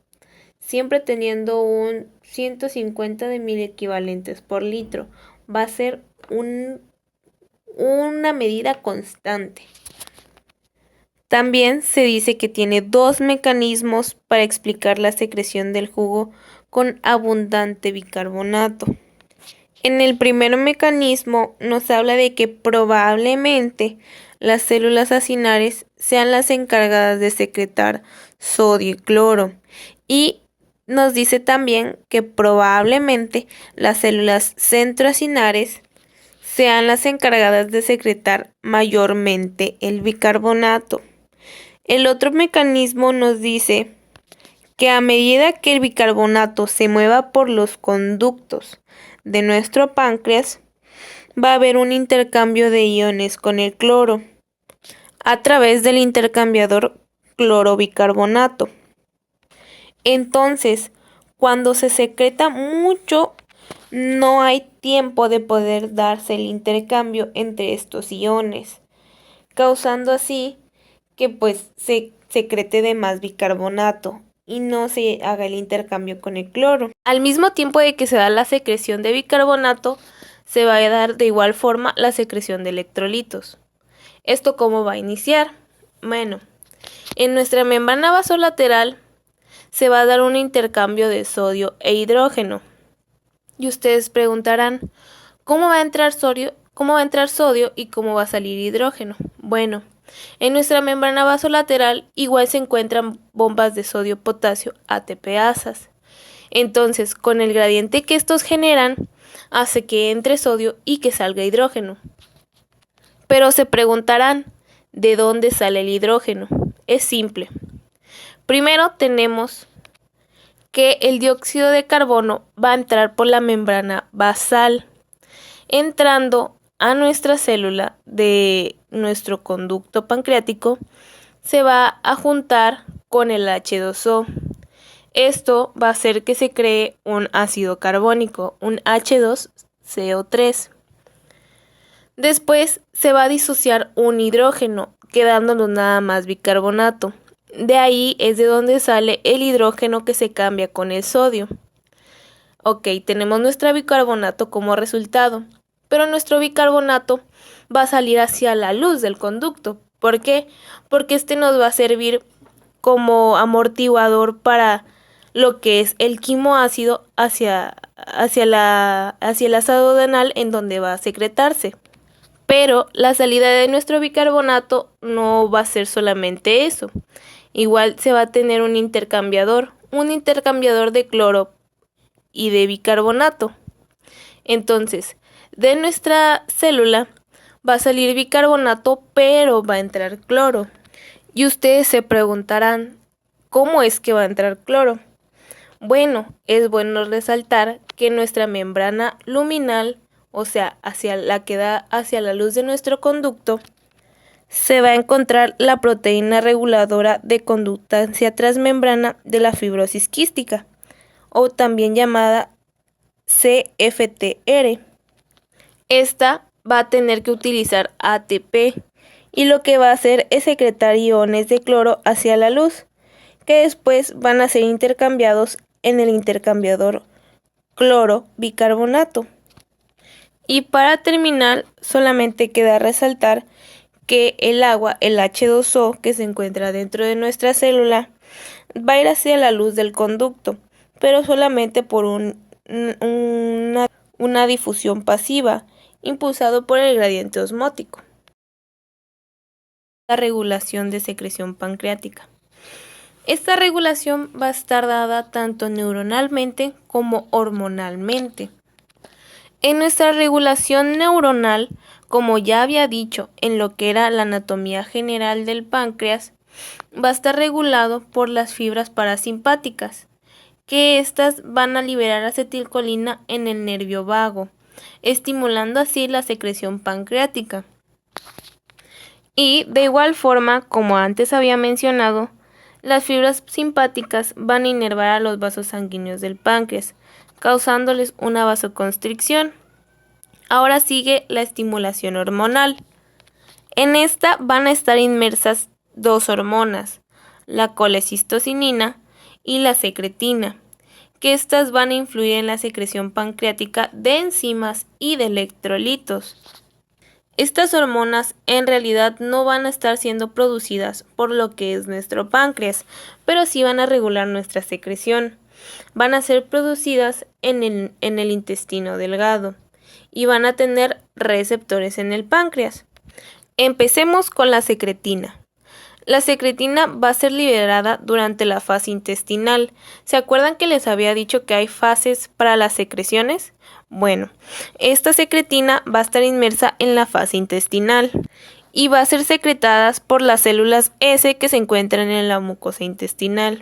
siempre teniendo un 150 de mil equivalentes por litro. Va a ser una medida constante. También se dice que tiene dos mecanismos para explicar la secreción del jugo con abundante bicarbonato. En el primer mecanismo nos habla de que probablemente las células acinares sean las encargadas de secretar sodio y cloro, y nos dice también que probablemente las células centroacinares sean las encargadas de secretar mayormente el bicarbonato. El otro mecanismo nos dice que a medida que el bicarbonato se mueva por los conductos de nuestro páncreas, va a haber un intercambio de iones con el cloro a través del intercambiador cloro-bicarbonato. Entonces, cuando se secreta mucho, no hay tiempo de poder darse el intercambio entre estos iones, causando así que se secrete de más bicarbonato y no se haga el intercambio con el cloro. Al mismo tiempo de que se da la secreción de bicarbonato, se va a dar de igual forma la secreción de electrolitos. ¿Esto cómo va a iniciar? Bueno, en nuestra membrana vasolateral se va a dar un intercambio de sodio e hidrógeno. Y ustedes preguntarán, ¿cómo va a entrar sodio y cómo va a salir hidrógeno? Bueno, en nuestra membrana vasolateral igual se encuentran bombas de sodio-potasio ATPasas. Entonces, con el gradiente que estos generan, hace que entre sodio y que salga hidrógeno. Pero se preguntarán, ¿de dónde sale el hidrógeno? Es simple. Primero tenemos que el dióxido de carbono va a entrar por la membrana basal. entrando a nuestra célula de nuestro conducto pancreático, se va a juntar con el H2O. Esto va a hacer que se cree un ácido carbónico, un H2CO3. Después se va a disociar un hidrógeno, quedándonos nada más bicarbonato. De ahí es de donde sale el hidrógeno que se cambia con el sodio. Ok, tenemos nuestro bicarbonato como resultado, pero nuestro bicarbonato va a salir hacia la luz del conducto. ¿Por qué? Porque este nos va a servir como amortiguador para lo que es el quimoácido hacia el ácido adenal, en donde va a secretarse. Pero la salida de nuestro bicarbonato no va a ser solamente eso. Igual se va a tener un intercambiador de cloro y de bicarbonato. Entonces, de nuestra célula va a salir bicarbonato, pero va a entrar cloro. Y ustedes se preguntarán, ¿cómo es que va a entrar cloro? Bueno, es bueno resaltar que nuestra membrana luminal, o sea, hacia la que da hacia la luz de nuestro conducto, se va a encontrar la proteína reguladora de conductancia transmembrana de la fibrosis quística, o también llamada CFTR. Esta va a tener que utilizar ATP y lo que va a hacer es secretar iones de cloro hacia la luz, que después van a ser intercambiados en el intercambiador cloro-bicarbonato. Y para terminar, solamente queda resaltar que el agua, el H2O que se encuentra dentro de nuestra célula, va a ir hacia la luz del conducto, pero solamente por una difusión pasiva, impulsado por el gradiente osmótico. La regulación de secreción pancreática. Esta regulación va a estar dada tanto neuronalmente como hormonalmente. En nuestra regulación neuronal, como ya había dicho en lo que era la anatomía general del páncreas, va a estar regulado por las fibras parasimpáticas, que estas van a liberar acetilcolina en el nervio vago, estimulando así la secreción pancreática. Y de igual forma, como antes había mencionado, las fibras simpáticas van a inervar a los vasos sanguíneos del páncreas, causándoles una vasoconstricción. Ahora sigue la estimulación hormonal. En esta van a estar inmersas dos hormonas, la colecistocinina y la secretina, que estas van a influir en la secreción pancreática de enzimas y de electrolitos. Estas hormonas en realidad no van a estar siendo producidas por lo que es nuestro páncreas, pero sí van a regular nuestra secreción. Van a ser producidas en el intestino delgado y van a tener receptores en el páncreas. Empecemos con la secretina. La secretina va a ser liberada durante la fase intestinal. ¿Se acuerdan que les había dicho que hay fases para las secreciones? Bueno, esta secretina va a estar inmersa en la fase intestinal y va a ser secretada por las células S que se encuentran en la mucosa intestinal.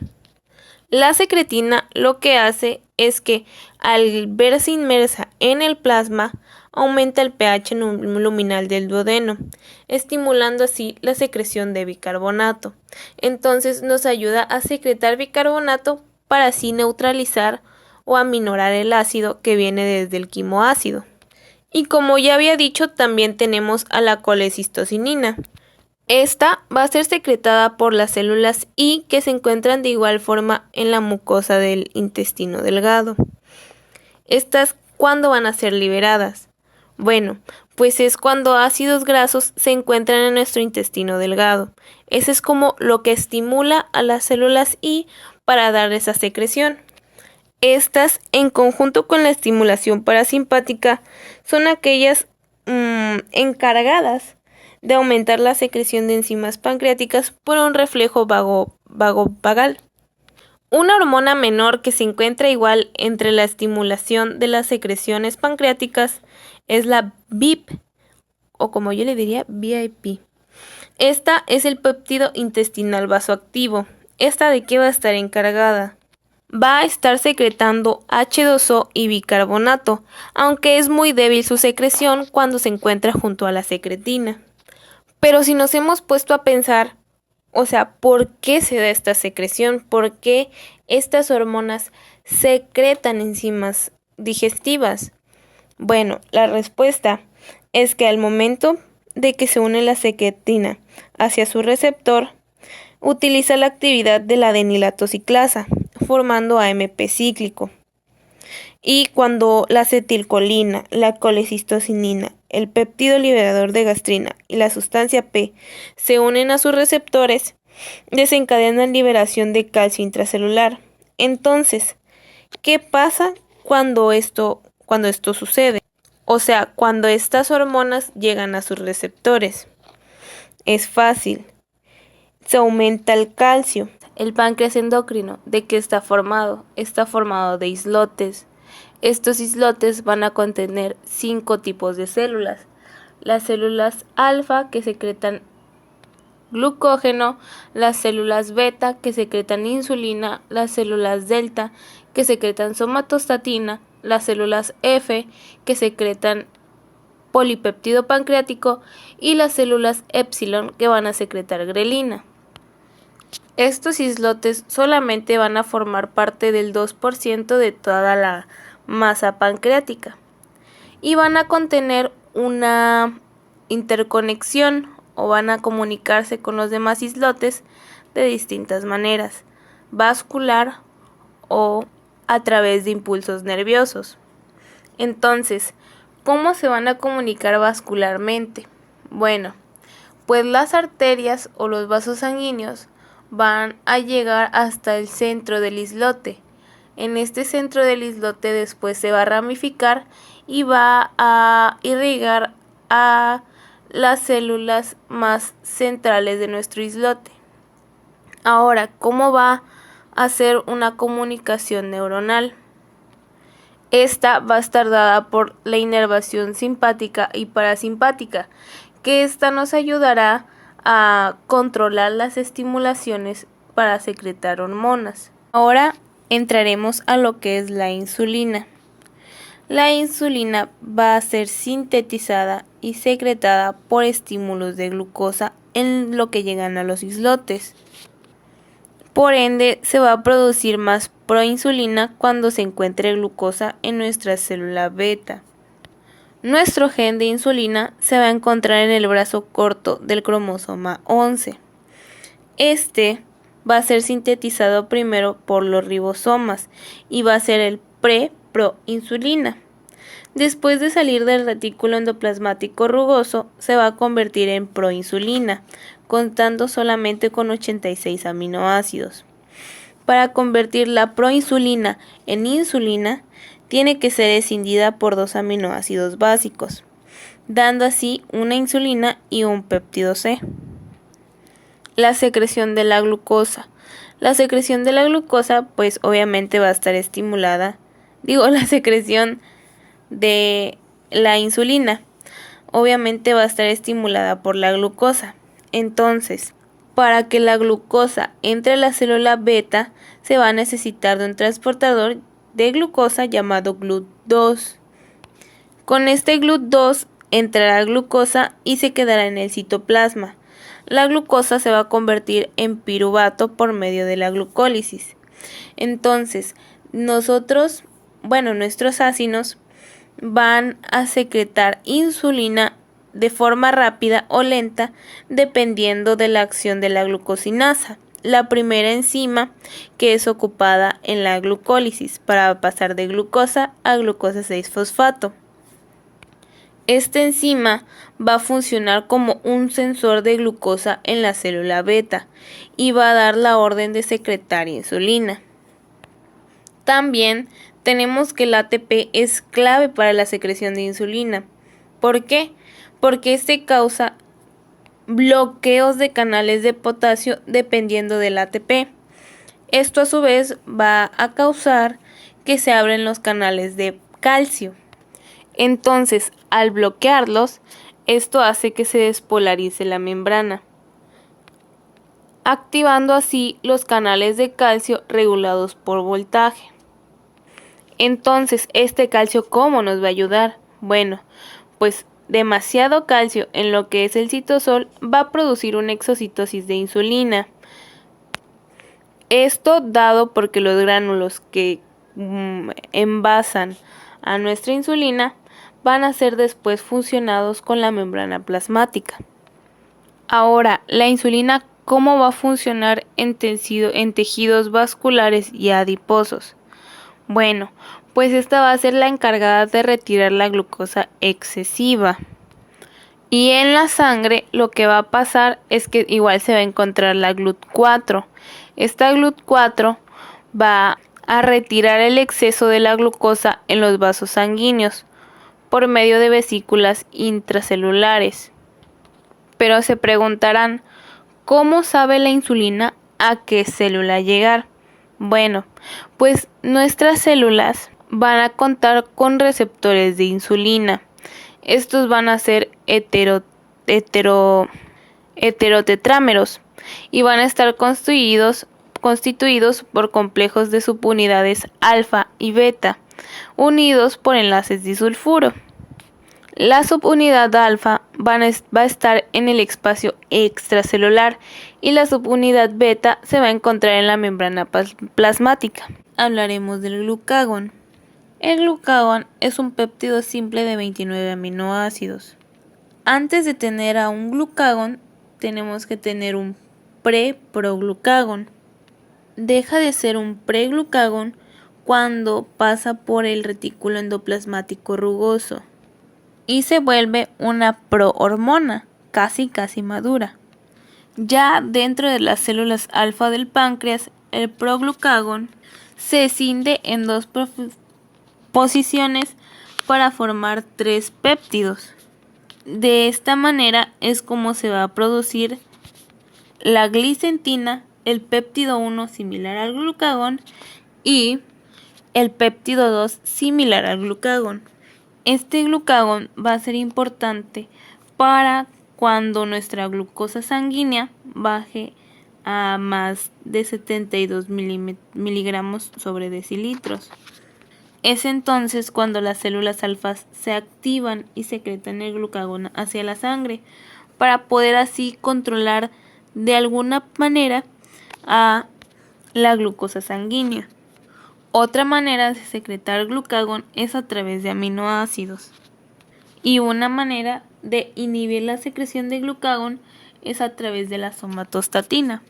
La secretina lo que hace es que al verse inmersa en el plasma, aumenta el pH luminal del duodeno, estimulando así la secreción de bicarbonato. Entonces nos ayuda a secretar bicarbonato para así neutralizar o aminorar el ácido que viene desde el quimoácido. Y como ya había dicho, también tenemos a la colecistocinina. Esta va a ser secretada por las células I que se encuentran de igual forma en la mucosa del intestino delgado. ¿Estas cuándo van a ser liberadas? Bueno, pues es cuando ácidos grasos se encuentran en nuestro intestino delgado. Ese es como lo que estimula a las células I para dar esa secreción. Estas, en conjunto con la estimulación parasimpática, son aquellas encargadas de aumentar la secreción de enzimas pancreáticas por un reflejo vagal. Una hormona menor que se encuentra igual entre la estimulación de las secreciones pancreáticas es la BIP, o como yo le diría, BIP. Esta es el péptido intestinal vasoactivo. ¿Esta de qué va a estar encargada? va a estar secretando H2O y bicarbonato, aunque es muy débil su secreción cuando se encuentra junto a la secretina. Pero si nos hemos puesto a pensar, ¿por qué se da esta secreción? ¿Por qué estas hormonas secretan enzimas digestivas? Bueno, la respuesta es que al momento de que se une la secretina hacia su receptor, utiliza la actividad de la adenilatociclasa, formando AMP cíclico. Y cuando la acetilcolina, la colecistocinina, el péptido liberador de gastrina y la sustancia P se unen a sus receptores, desencadenan liberación de calcio intracelular. Entonces, ¿qué pasa cuando esto sucede? Cuando estas hormonas llegan a sus receptores. Es fácil. Se aumenta el calcio. El páncreas endocrino, ¿de qué está formado? Está formado de islotes. Estos islotes van a contener 5 tipos de células. Las células alfa, que secretan glucógeno, las células beta, que secretan insulina, las células delta, que secretan somatostatina, las células F, que secretan polipéptido pancreático, y las células épsilon, que van a secretar grelina. Estos islotes solamente van a formar parte del 2% de toda la masa pancreática y van a contener una interconexión o van a comunicarse con los demás islotes de distintas maneras, vascular o a través de impulsos nerviosos. Entonces, ¿cómo se van a comunicar vascularmente? Bueno, pues las arterias o los vasos sanguíneos van a llegar hasta el centro del islote. En este centro del islote después se va a ramificar y va a irrigar a las células más centrales de nuestro islote. Ahora, ¿cómo va a hacer una comunicación neuronal? Esta va a estar dada por la inervación simpática y parasimpática, que esta nos ayudará a controlar las estimulaciones para secretar hormonas. Ahora entraremos a lo que es la insulina. La insulina va a ser sintetizada y secretada por estímulos de glucosa en lo que llegan a los islotes. Por ende, se va a producir más proinsulina cuando se encuentre glucosa en nuestra célula beta. Nuestro gen de insulina se va a encontrar en el brazo corto del cromosoma 11. Este va a ser sintetizado primero por los ribosomas y va a ser el proinsulina. Después de salir del retículo endoplasmático rugoso, se va a convertir en proinsulina, contando solamente con 86 aminoácidos. Para convertir la proinsulina en insulina, tiene que ser escindida por 2 aminoácidos básicos, dando así una insulina y un péptido C. La secreción de la glucosa. La secreción de la glucosa, pues obviamente va a estar estimulada. La secreción de la insulina, obviamente va a estar estimulada por la glucosa. Entonces, para que la glucosa entre a la célula beta, se va a necesitar de un transportador de glucosa llamado GLUT2. Con este GLUT2 entrará glucosa y se quedará en el citoplasma. La glucosa se va a convertir en piruvato por medio de la glucólisis. Entonces, nuestros ácidos van a secretar insulina de forma rápida o lenta dependiendo de la acción de la glucosinasa, la primera enzima que es ocupada en la glucólisis para pasar de glucosa a glucosa 6-fosfato. Esta enzima va a funcionar como un sensor de glucosa en la célula beta y va a dar la orden de secretar insulina. También tenemos que el ATP es clave para la secreción de insulina. ¿Por qué? Porque este causa bloqueos de canales de potasio dependiendo del ATP. Esto a su vez va a causar que se abren los canales de calcio. Entonces, al bloquearlos, esto hace que se despolarice la membrana. activando así los canales de calcio regulados por voltaje. Entonces, ¿este calcio cómo nos va a ayudar? Bueno, pues demasiado calcio en lo que es el citosol va a producir una exocitosis de insulina. Esto dado porque los gránulos que envasan a nuestra insulina van a ser después fusionados con la membrana plasmática. Ahora, la insulina, ¿cómo va a funcionar en tejidos vasculares y adiposos? Bueno, pues esta va a ser la encargada de retirar la glucosa excesiva. Y en la sangre lo que va a pasar es que igual se va a encontrar la GLUT4. Esta GLUT4 va a retirar el exceso de la glucosa en los vasos sanguíneos por medio de vesículas intracelulares. Pero se preguntarán, ¿cómo sabe la insulina a qué célula llegar? Bueno, pues nuestras células van a contar con receptores de insulina. Estos van a ser heterotetrámeros y van a estar constituidos por complejos de subunidades alfa y beta, unidos por enlaces disulfuro. La subunidad alfa va a estar en el espacio extracelular y la subunidad beta se va a encontrar en la membrana plasmática. Hablaremos del glucagón. El glucagón es un péptido simple de 29 aminoácidos. Antes de tener a un glucagón, tenemos que tener un preproglucagón. Deja de ser un preglucagón cuando pasa por el retículo endoplasmático rugoso y se vuelve una prohormona, casi madura. Ya dentro de las células alfa del páncreas, el proglucagón se escinde en dos posiciones para formar 3 péptidos. De esta manera es como se va a producir la glicentina, el péptido 1 similar al glucagón y el péptido 2 similar al glucagón. Este glucagón va a ser importante para cuando nuestra glucosa sanguínea baje a más de 72 miligramos sobre decilitros. Es entonces cuando las células alfas se activan y secretan el glucagón hacia la sangre para poder así controlar de alguna manera a la glucosa sanguínea. Otra manera de secretar glucagón es a través de aminoácidos. Y una manera de inhibir la secreción de glucagón es a través de la somatostatina.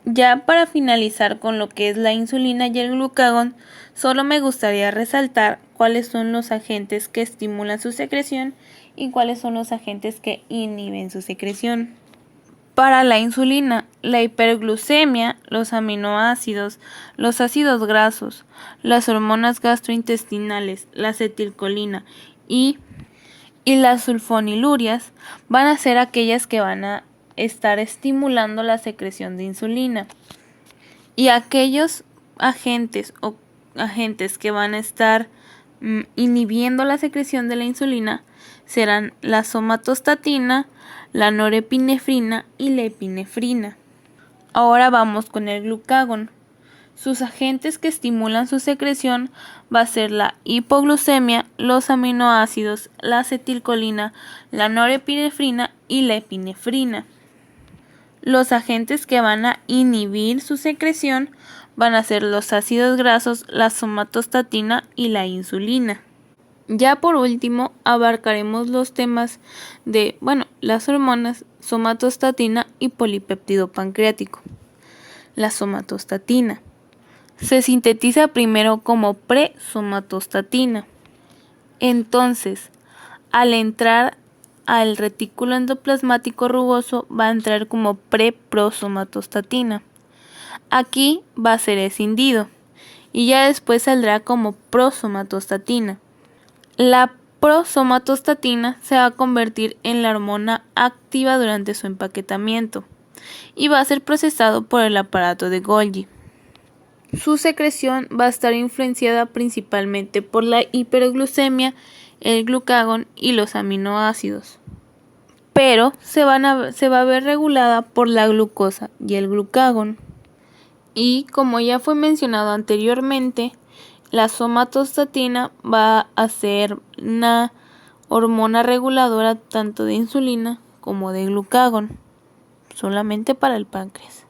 Ya para finalizar con lo que es la insulina y el glucagón, solo me gustaría resaltar cuáles son los agentes que estimulan su secreción y cuáles son los agentes que inhiben su secreción. Para la insulina, la hiperglucemia, los aminoácidos, los ácidos grasos, las hormonas gastrointestinales, la acetilcolina y las sulfonilurias van a ser aquellas que van a estar estimulando la secreción de insulina. Y aquellos agentes que van a estar inhibiendo la secreción de la insulina serán la somatostatina, la norepinefrina y la epinefrina. Ahora vamos con el glucagón. Sus agentes que estimulan su secreción va a ser la hipoglucemia, los aminoácidos, la acetilcolina, la norepinefrina y la epinefrina. Los agentes que van a inhibir su secreción van a ser los ácidos grasos, la somatostatina y la insulina. Ya por último abarcaremos los temas de, las hormonas, somatostatina y polipéptido pancreático. La somatostatina se sintetiza primero como presomatostatina. Entonces, al entrar al retículo endoplasmático rugoso va a entrar como preprosomatostatina. Aquí va a ser escindido y ya después saldrá como prosomatostatina. La prosomatostatina se va a convertir en la hormona activa durante su empaquetamiento y va a ser procesado por el aparato de Golgi. Su secreción va a estar influenciada principalmente por la hiperglucemia, el glucagón y los aminoácidos. pero se va a ver regulada por la glucosa y el glucagón. Y como ya fue mencionado anteriormente, la somatostatina va a ser una hormona reguladora tanto de insulina como de glucagón, solamente para el páncreas.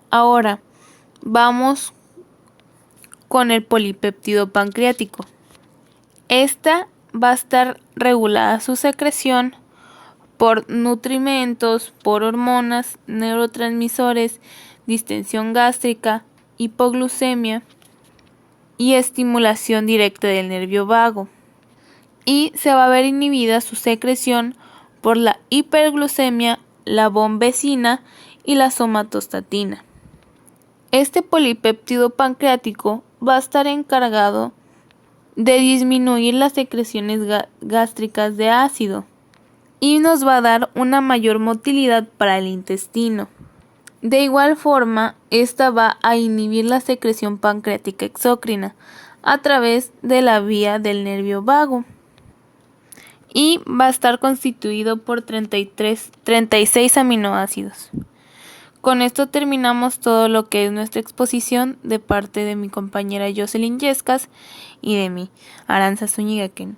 Ahora, vamos con el polipéptido pancreático. Esta va a estar regulada su secreción por nutrimentos, por hormonas, neurotransmisores, distensión gástrica, hipoglucemia y estimulación directa del nervio vago. Y se va a ver inhibida su secreción por la hiperglucemia, la bombecina y la somatostatina. Este polipéptido pancreático va a estar encargado de disminuir las secreciones gástricas de ácido y nos va a dar una mayor motilidad para el intestino. De igual forma, esta va a inhibir la secreción pancreática exócrina a través de la vía del nervio vago y va a estar constituido por 36 aminoácidos. Con esto terminamos todo lo que es nuestra exposición de parte de mi compañera Jocelyn Yescas y de mí, Aranza Zúñiga Ken.